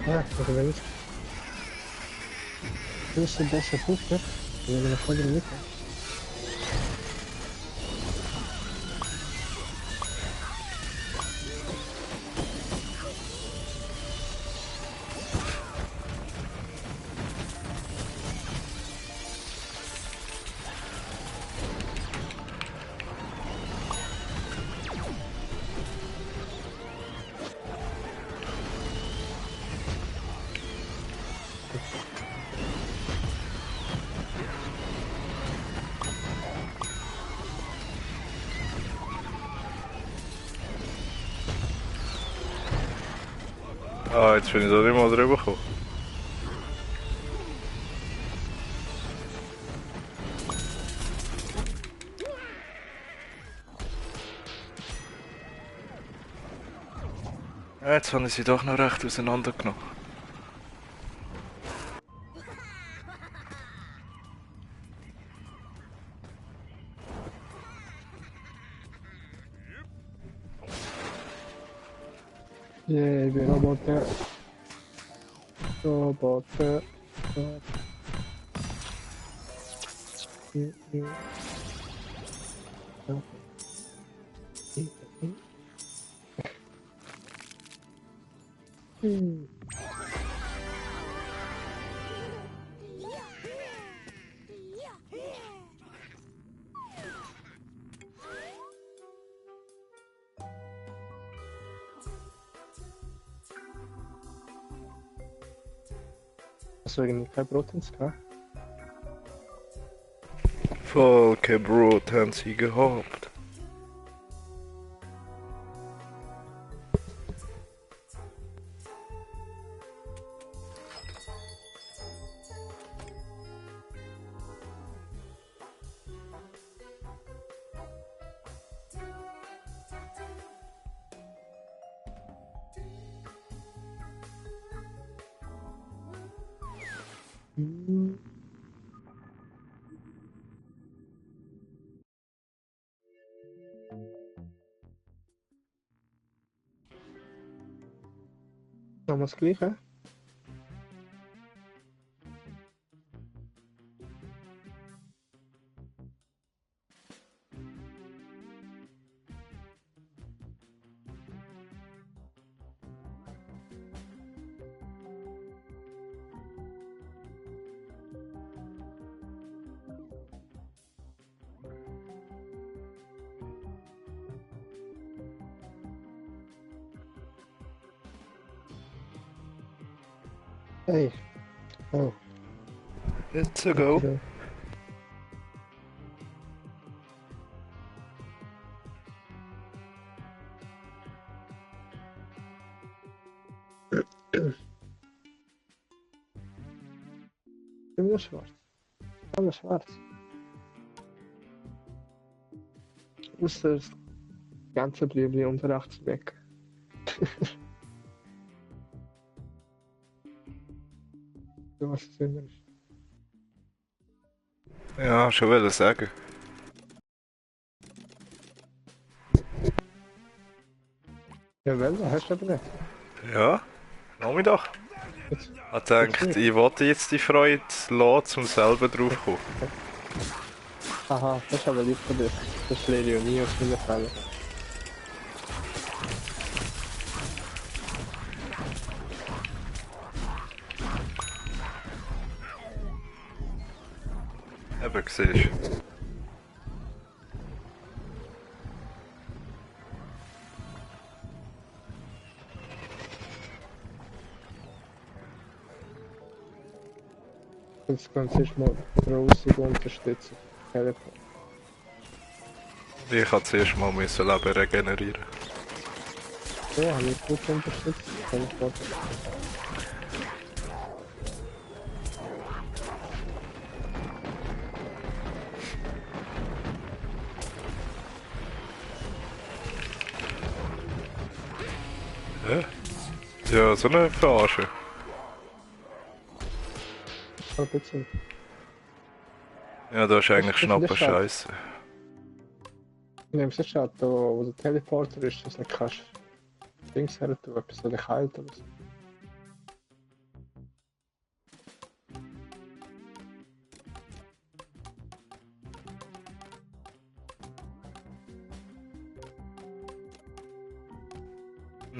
Ja, also wenn ich... Du bist ein besser Fußball. Wir sind noch voll in der Mitte. Ah, jetzt bin ich da nicht mal drüber gekommen. Ja, jetzt haben sie doch noch recht auseinandergenommen. Yay, wir Roboter. Roboter. Roboter. Hast du irgendwie kein Brot ins Glas? Voll kein Brot haben sie gehabt. Nochmal das Gleiche? Hey. Oh. Let's go. Okay. Immer schwarz. Alles schwarz. Außer das ganze Blümchen unter 18 weg. Du was es immer ist. Ja, schon will sagen. Ja, wel, hast du aber nicht. Ja, Nachmittag. Jetzt, Ich denke, ich wollte jetzt die Freude lassen, um selber drauf zu kommen. aha, das ist aber lieb von dir. Das lehre ich ja nie aus meinen Fällen. Eben, siehst du. Jetzt kannst du mal draußen unterstützen. Teleport. Ich musste zuerst mal mein Leben regenerieren. Ja, habe ich gut unterstützt. Teleport. Ja, so eine Verarsche. Ein bisschen. Ja, das ist eigentlich Das ist schnappe der Schade. Scheiße. Ich nehme es schade, da wo der Teleporter ist, dass du nicht kannst. Dings her tun, etwas, so dich heilt oder so.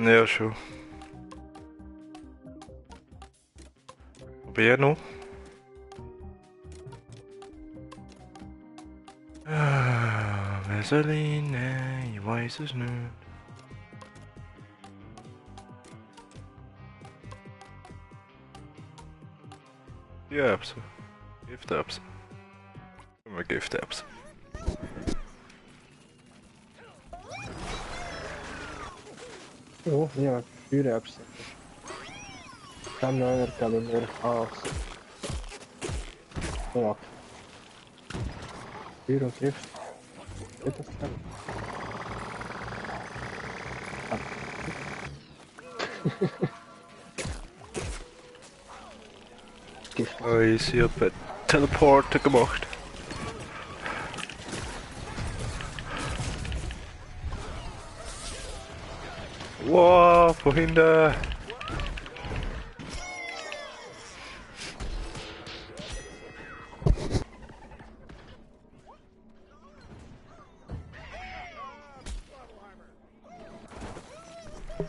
Ja, schon. Aber ja noch. Wer soll ihn nehmen? Ich weiß es nicht. Ja, Erbse. Gifterbse. Immer Gifterbse. Oh, ja, Feuererbsen. Dann neuer Kalender aus. Ja. Feuer und Gift. Geht das dann? Gift. Oh, ich habe Teleporter gemacht. Wow, von hinten.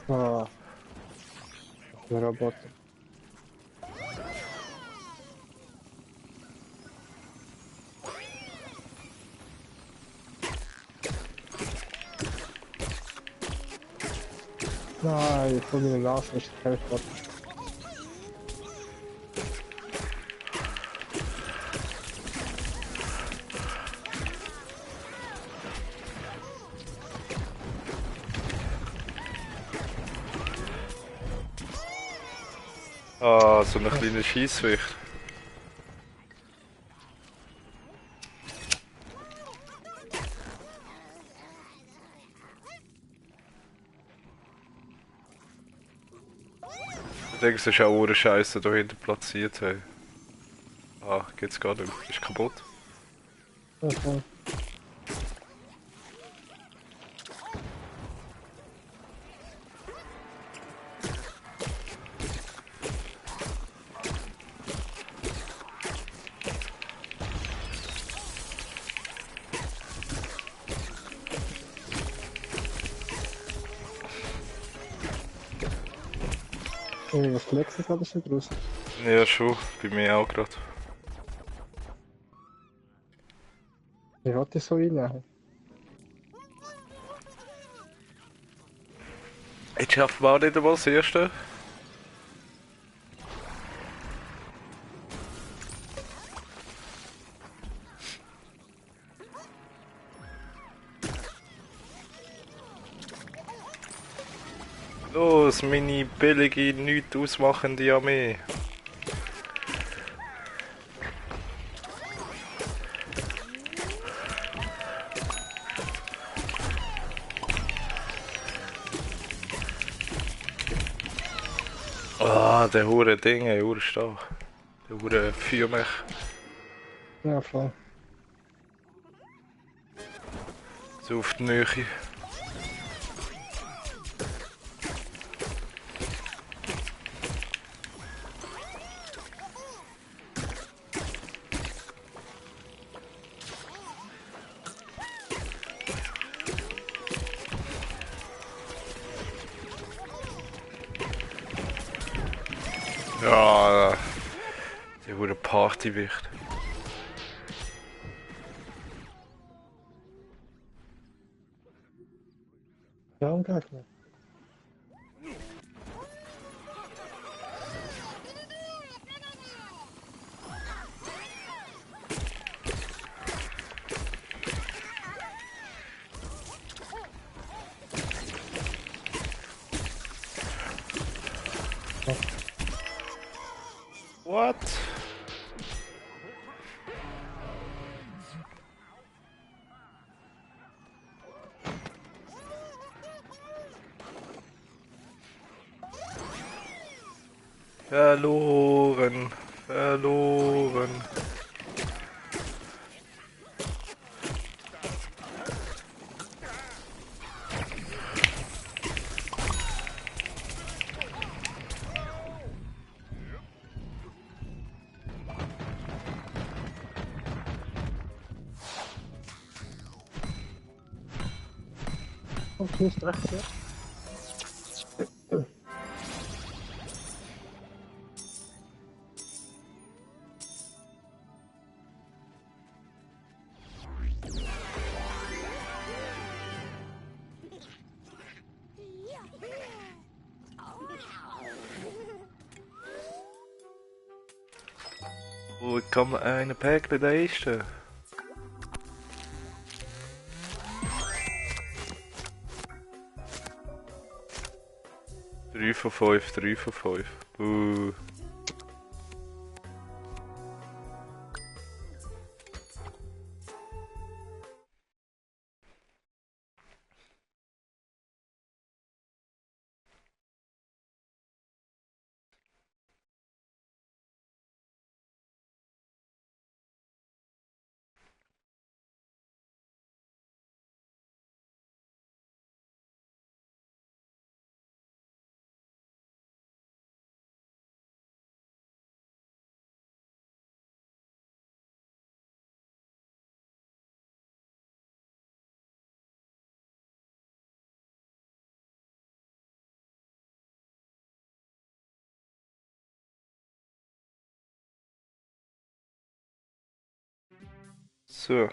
Ah. Der Roboter. Nein, vor meiner Nase ist der Teleport. Ah, so eine kleine Schießwicht. Ich denke, es ist auch eine Scheiße da hinten platziert. Hey. Ah, geht's gar nicht mehr. Ist kaputt. Okay. Was legst du gerade so draus? Ja, schon. Bei mir auch gerade. Wie wollte ich so reinnehmen? Jetzt schaffen wir auch nicht einmal das erste. Los, meine billige, nichts ausmachende Armee. Ah, der hure Ding, ey, hure stark. Der hure Feuermech. Ja, voll. So auf die Nähe. Ja, der hure Partywicht. Ja, und Gegner. What? Verloren, verloren. Und du rechts, ja? Oh, ich kann eine Päckchen leisten. Drei von 5, 3 von 5. So.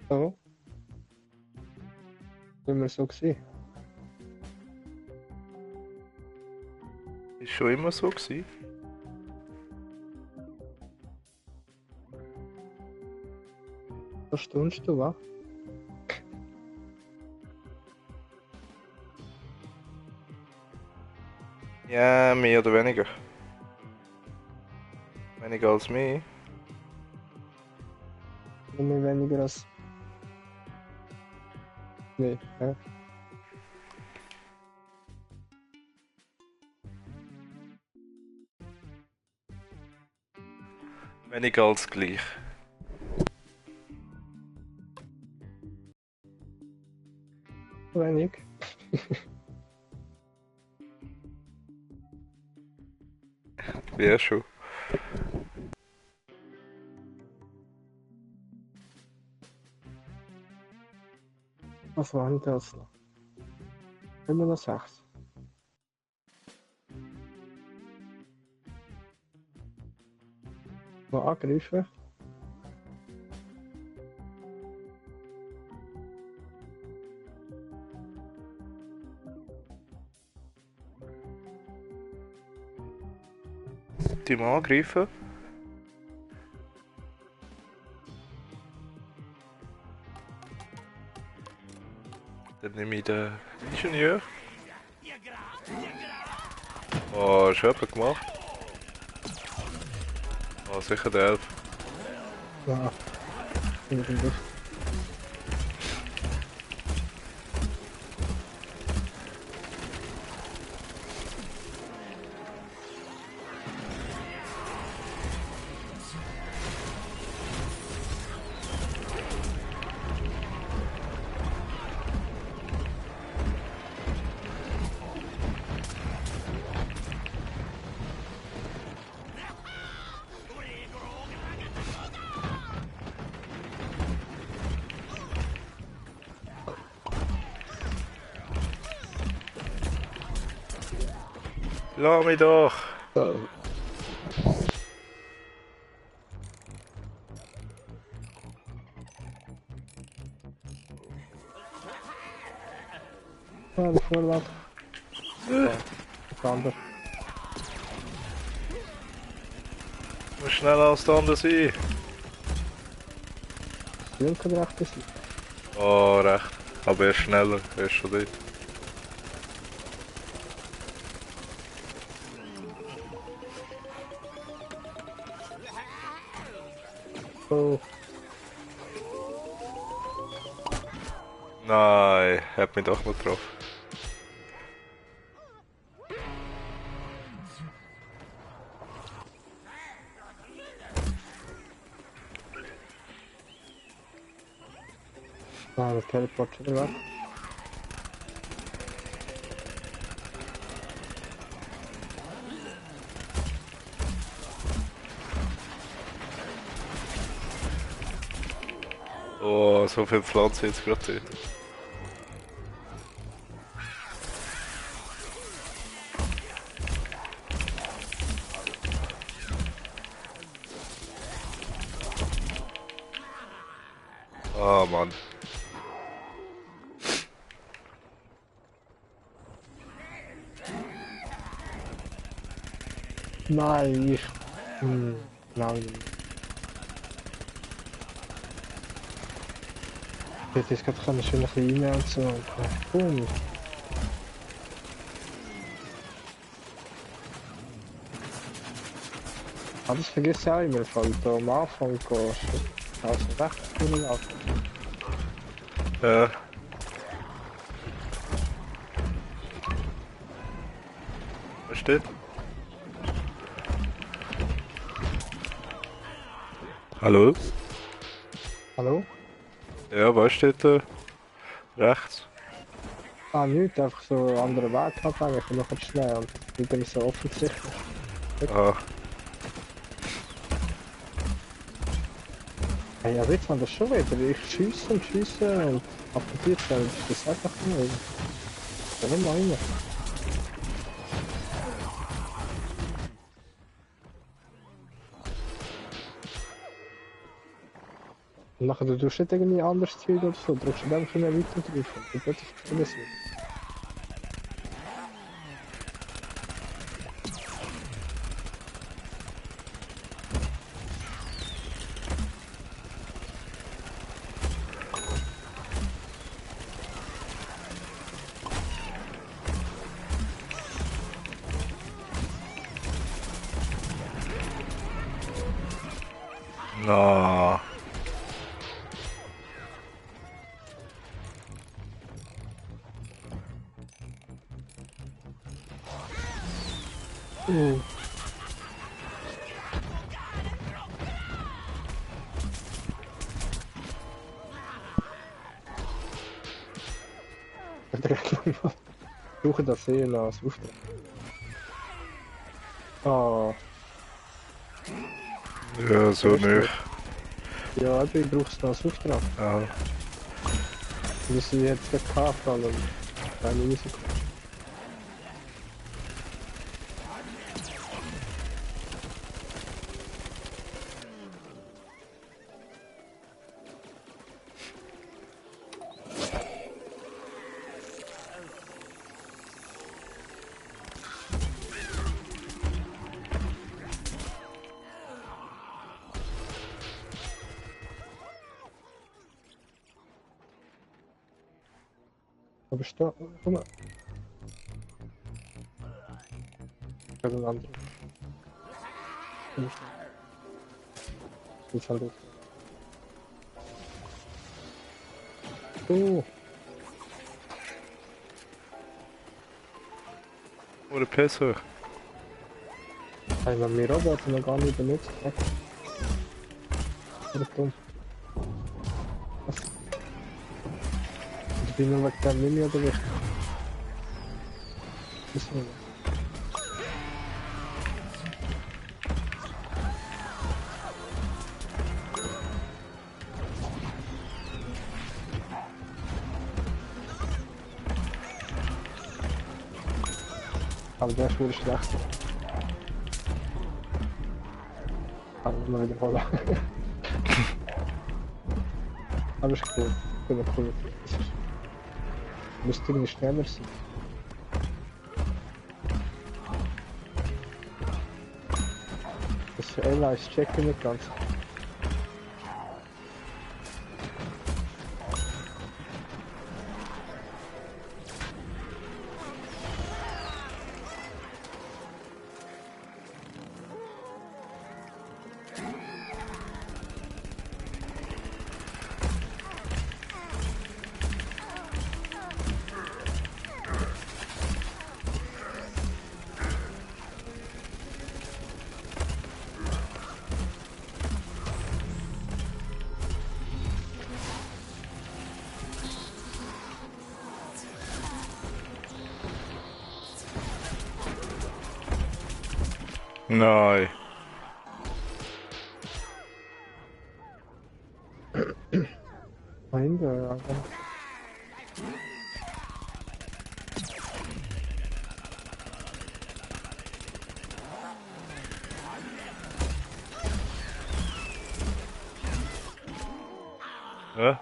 So. Immer so gewesen. Ist schon immer so gewesen. Was stunst du, wa? Ja, mehr oder weniger. Weniger als mich. Immer weniger als... Nee, ja. Weniger als gleich. Wenig. Ja, schon. Was war denn das noch? Immer noch 6. Mal angreifen. Die mal angreifen. Dann nehme ich den Ingenieur. Oh, ist jemand gemacht? Oh, sicher der Elf. Ja. Irgendwie. Lass mich doch! So. Ah, der Vorlauf. Sander. Muss schneller als der andere sein. Linke oder rechte Seite? Oh, recht. Aber er ist schneller, er ist schon dort. Oh. Nein, er hat mich doch noch getroffen. Ah, der Teleport schon wieder weg. Oh, so viel Pflanzen jetzt gerade dort. Oh Mann. Nein, ich... Nein. Ich hätte jetzt gerade schön ein bisschen rein und so. Boom. Aber das vergisst ich auch immer, weil da am Anfang gehst du also recht viel laufen. Ja. Was steht? Hallo? Hallo? Ja, was steht da? Rechts? Ah, nichts, einfach so einen anderen Weg halt eigentlich und noch schnell und nicht immer so offensichtlich. Ah. Hey, ja, jetzt man das schon wieder. Ich schiesse und ab und zu ist das einfach nur. Warum auch immer. Und nachher du tust nicht irgendwie anders Ziel oder so, drückst du dann schon weiter drauf und plötzlich funktioniert es wieder. Na. Uh. Ich suche das eh als Auftrag. Ah, Ja, so nicht. ja, du brauchst noch als Auftrag. Ja. Das ist jetzt der K-Fall und keine Risiko. Aber da, guck mal. Ich habe einen anderen. Ich halt auf. Oh, Oder Pässe. haben wir mir Roboter noch gar nicht benutzt. Oder dumm. Was? Ich bin nur wegen dem Mini oder nicht? Wissen wir nicht. Aber der ist wohl schlecht. Kann ich mal wiederholen. Aber ist cool. Cool. Müsste irgendwie schneller sein. Das ist Airlines checken nicht ganz. Nein. Da hinten, ja. Ja?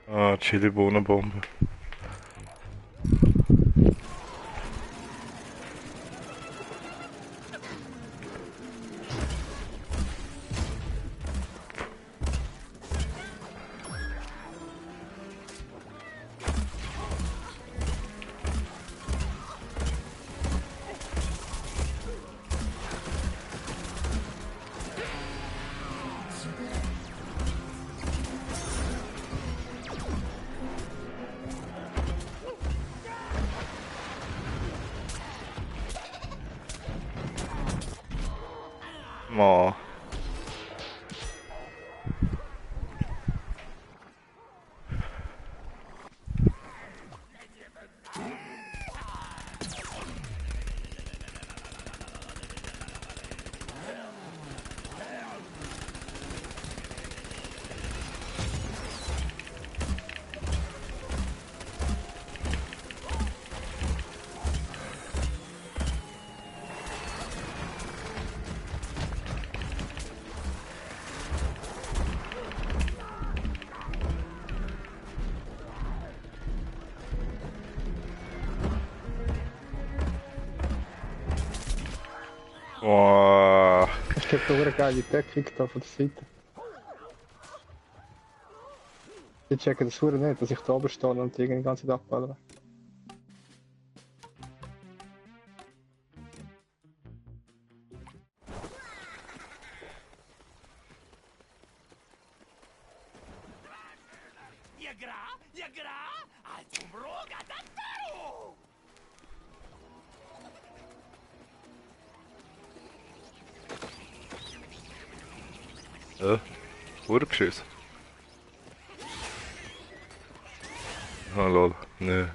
Ah, Chili-Bohnenbombe. Ma. Wow. Es gibt eine geile Deckung da von der Seite. Ich checke das Huren nicht, dass ich da oben stehe und die die ganze Zeit abballere. Urgeschiss. Ah, lol. Nee.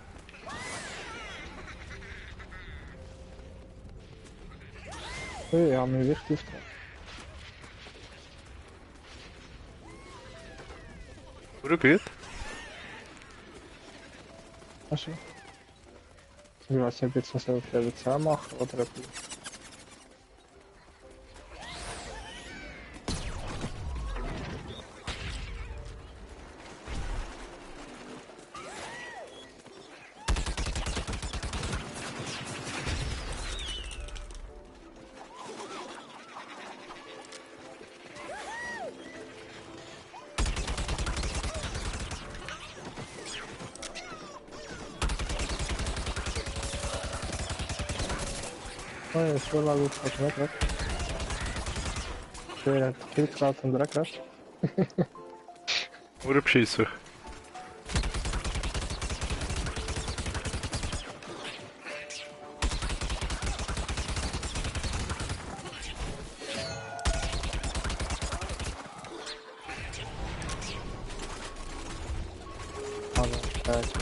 Hey, ja, mir wichtig aufgetragen. Urgut? Hast du? Ich weiß nicht, ob ich jetzt noch auf Level 10 mache oder ob ich... Oh, ja, ist schon mal gut, was nicht weg. Der hat Kill geklaut und weggerannt. Urbeschisser. Also, scheiße.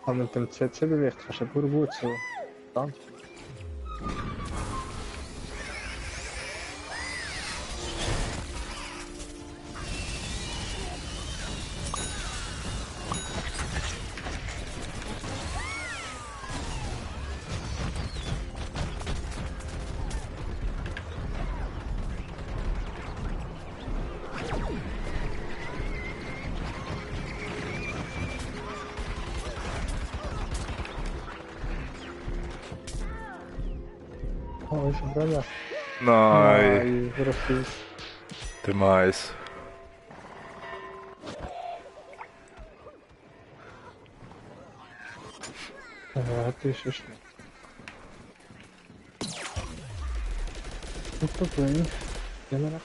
Aber mit dem CC-Gewicht kannst du pur gut so. Ganz. Oh, ist ein Brenner. Nein. Nein, wieder fies. Der Mais. Ja, das ist es nicht. Super Brain. Gehen wir nach.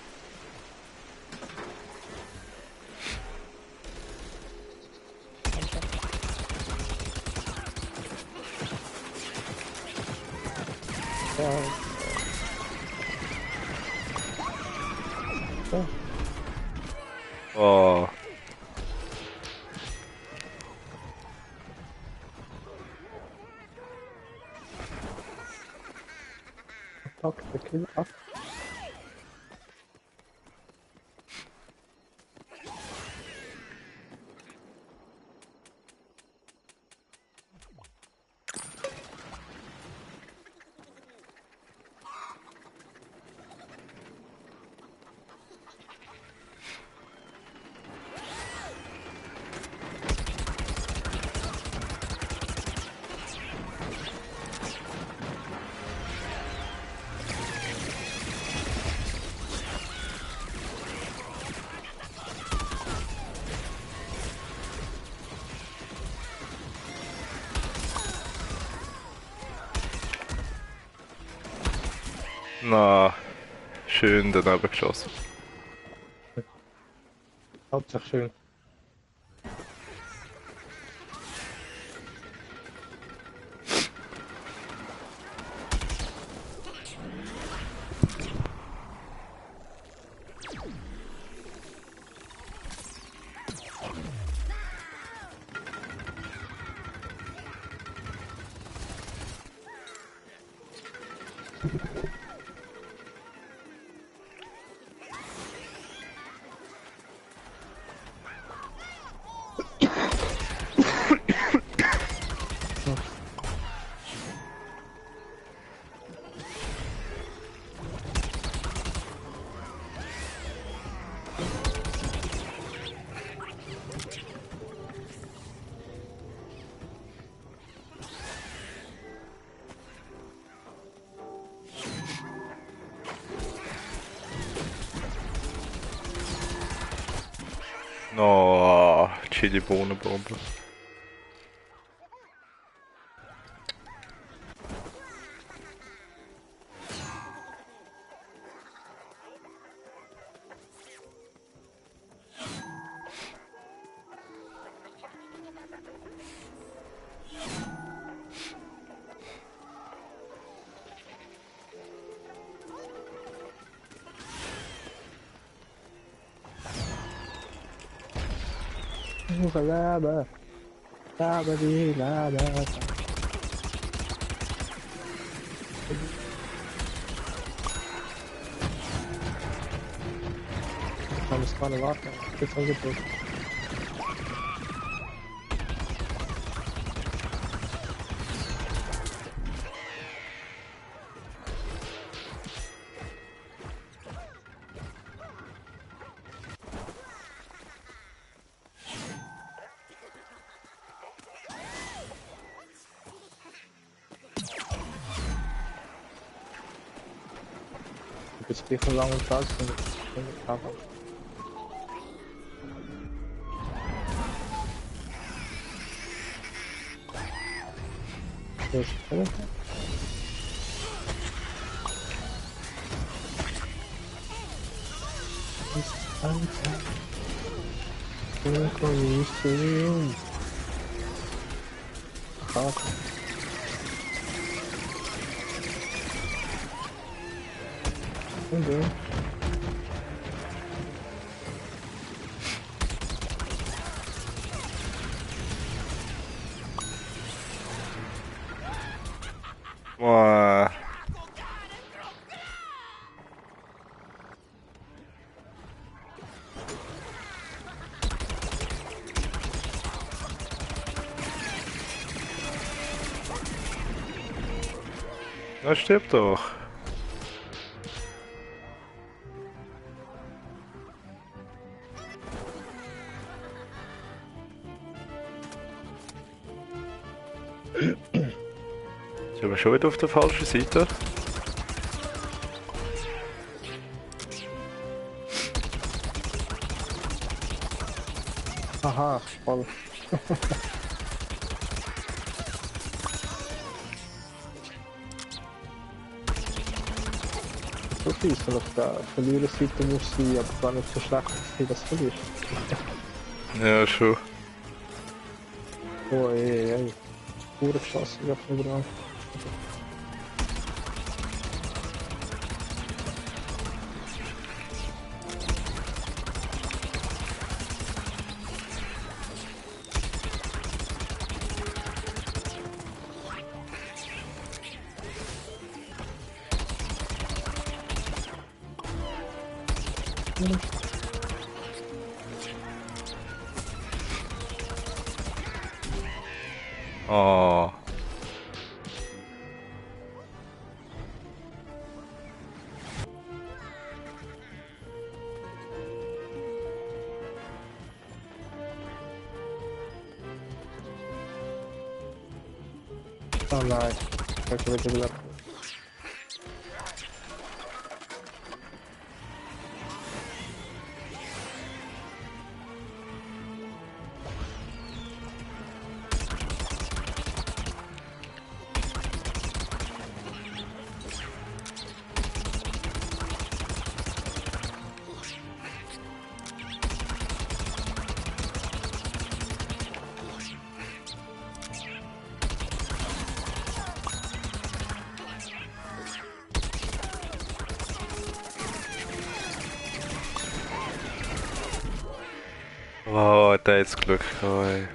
Ja. So. Oh. Attack, der Kill ab. Na, schön daneben geschossen. Hat sich schön. No, Chili-Bohnenbombe. Laba, laba die laba. Man muss gerade warten. Jetzt haben wir gedrückt. Jetzt bin ich lang und Tag sind. Das ist alles. Okay. Boah. Na, stirb doch. Sind wir schon wieder auf der falschen Seite? Aha, voll. So viel ist auf der Verliererseite muss sie, aber gar nicht so schlecht, dass sie das verliert. Ja, schon. Oh, ey. Pure geschossen, ich hab nicht dran. Oh. Oh nein, ich hab wieder gedacht. Oh, hat er jetzt Glück gehabt, ey.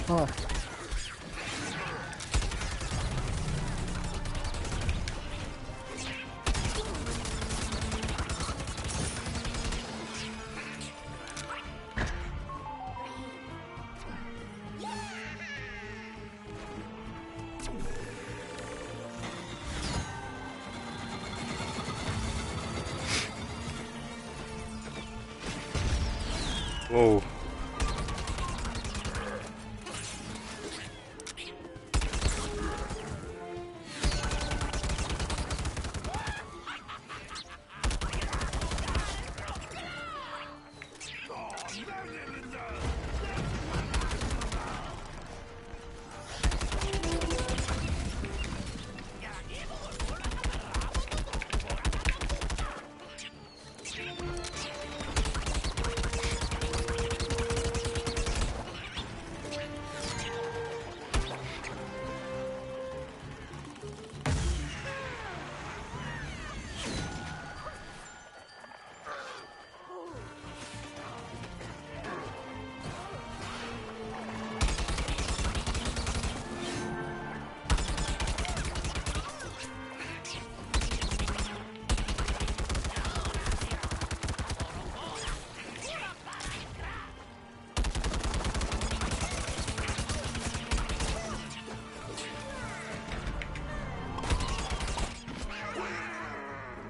Ah, Wow.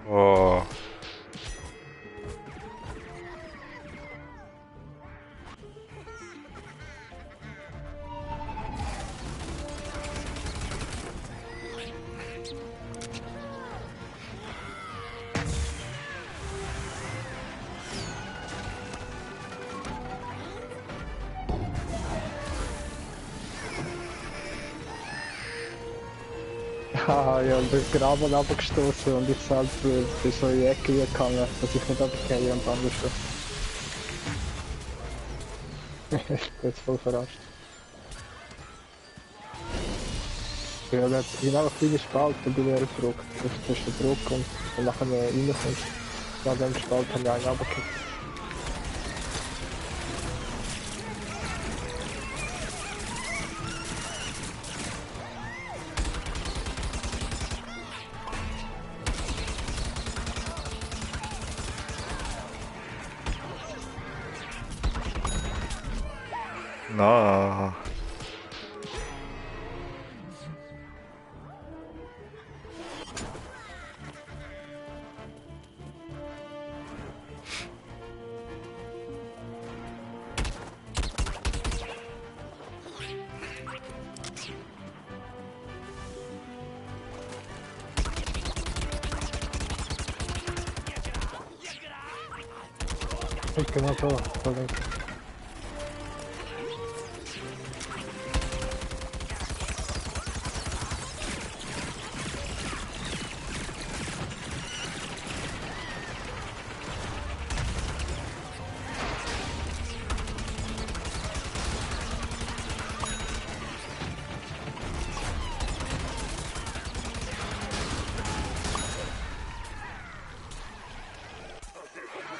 Oh. ja, ich habe den Graben abgestoßen und ich selbst bin so in die Ecke gegangen, dass ich nicht runtergehe und dann schon. Ich bin jetzt voll verarscht. Ja, da hat genau ein kleiner Spalt, da bin ich gedruckt. Das ist der Druck und dann nachher reinkommst. Nach dem Spalt haben wir einen runtergekickt. Na. Ich genau so, so links.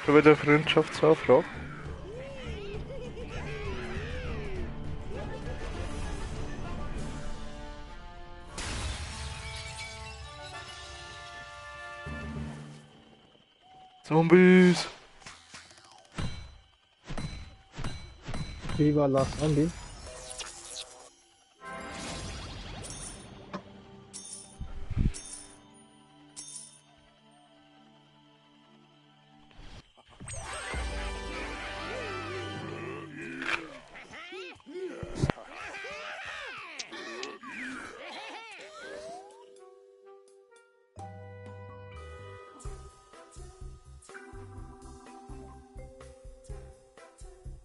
Schon wieder eine Freundschaftsanfrage? Zombies! Viva la Zombie.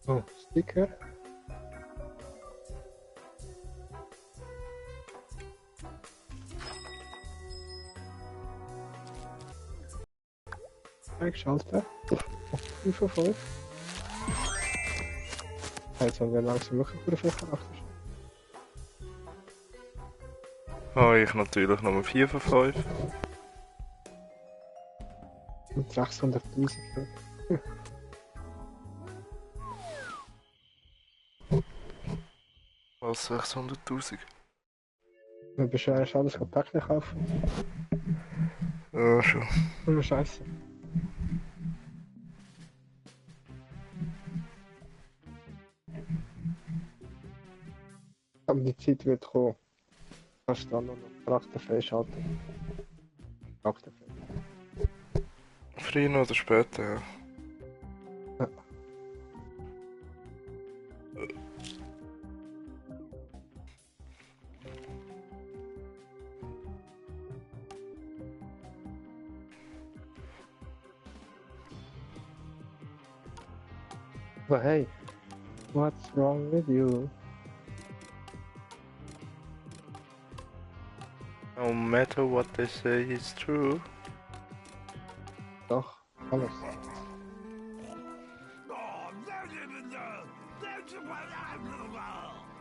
Oh, Sticker. eingeschaltet. Auf 5 von 5. Jetzt haben wir langsam wirklich für viel Charakter. Oh, ich natürlich Nummer 4 von 5. Und 600.000. Was, 600.000? Du bist ja eigentlich alles Päckchen kaufen. Ja, schon. Nur Scheiße. Aber die Zeit wird kommen. Kannst du dann nur noch Charakter freischalten. Charakter frei. Früher oder später, ja. Ja. But hey, what's wrong with you? No matter what they say, it's true. Doch, alles.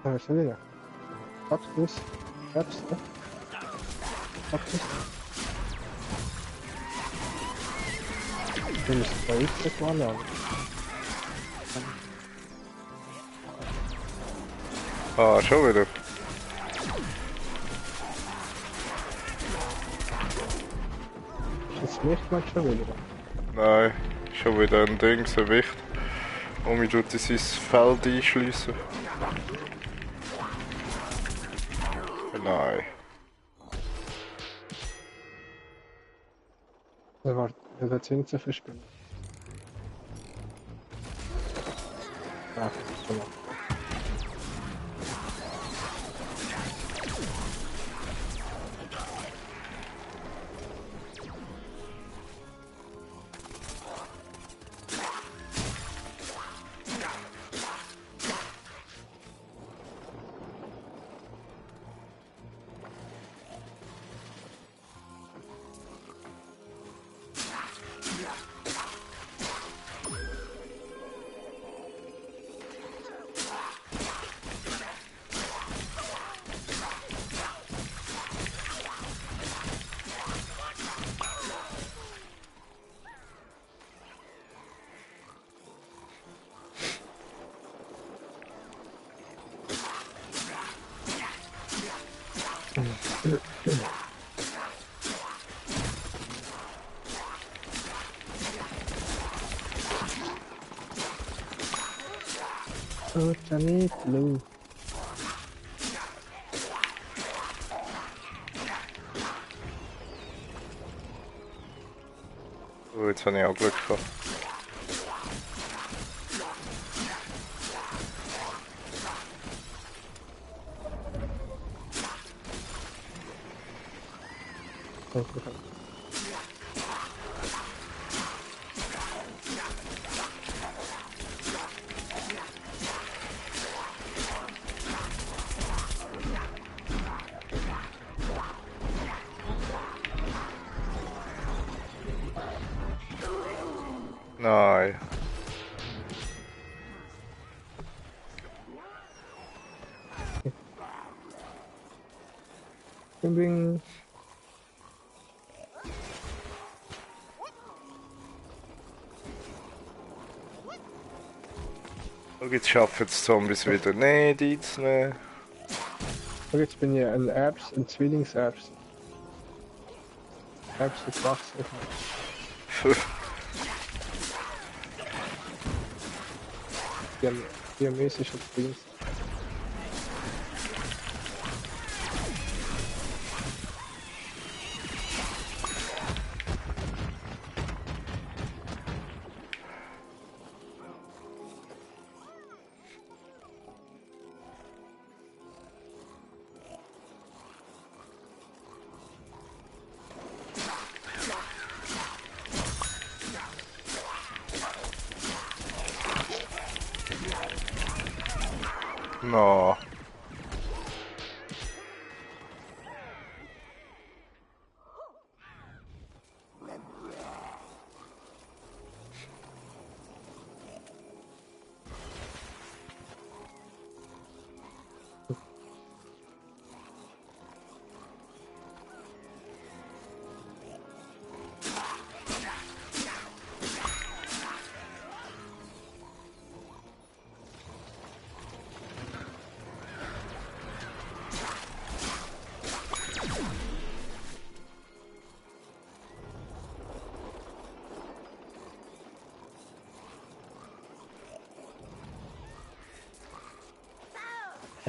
Was will ich? Kaktus. Herbst, ne? Kaktus. Du musst bei uns das mal lernen. Ah, schon wieder. Ist jetzt nicht mal schon wieder. Nein, schon wieder ein Ding, so wichtig. Und mich tut in sein Feld einschliessen. Nein. Ja, warte, ich will jetzt nicht so viel spielen. Ja, das ist schon mal. Oh, Johnny Blue. Oh, jetzt habe ich auch Glück gehabt. Nein. Bing. Und jetzt schaffen die Zombies wieder nicht einzunehmen. Und jetzt bin ich ein Erbs, ein Zwillingserbs. Erbs ist wachsen. Diamäßischer Zwillings. No.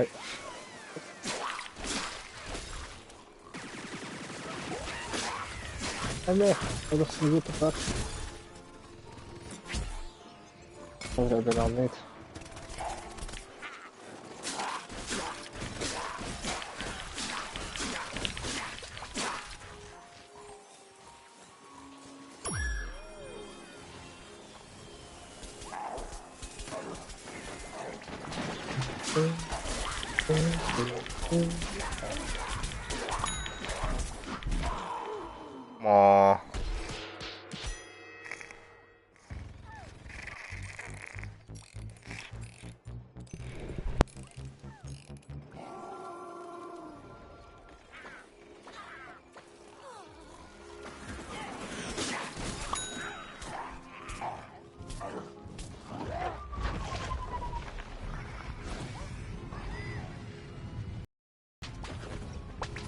Hey. Ah ne, das ist ein guter Platz. Oder genau nicht. Oh.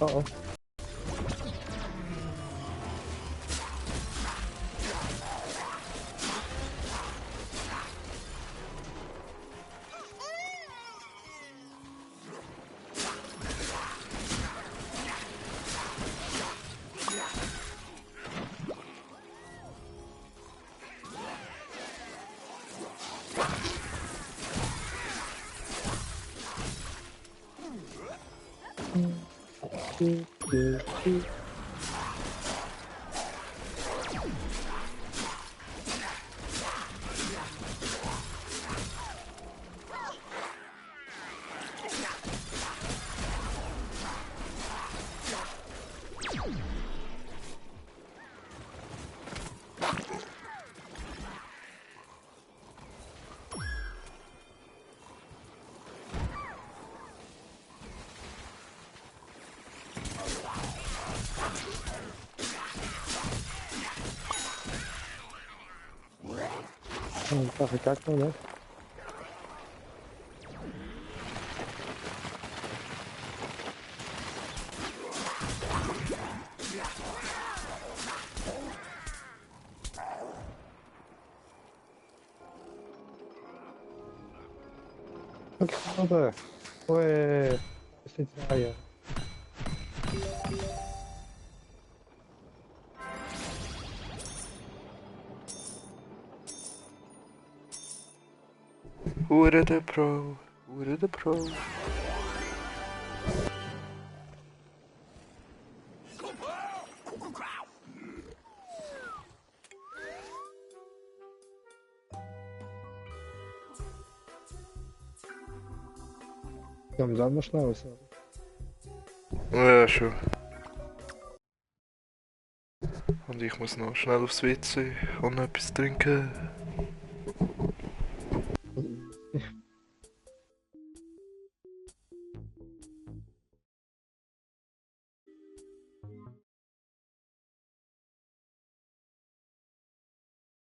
Oh oh. Darf ich gar nicht? Okay, aber. Ue, was ist da ja? Hure der Pro. Hure der Pro. Ja, dann mal schnell was. Ja, schon. Und ich muss noch schnell aufs WC und noch etwas trinken.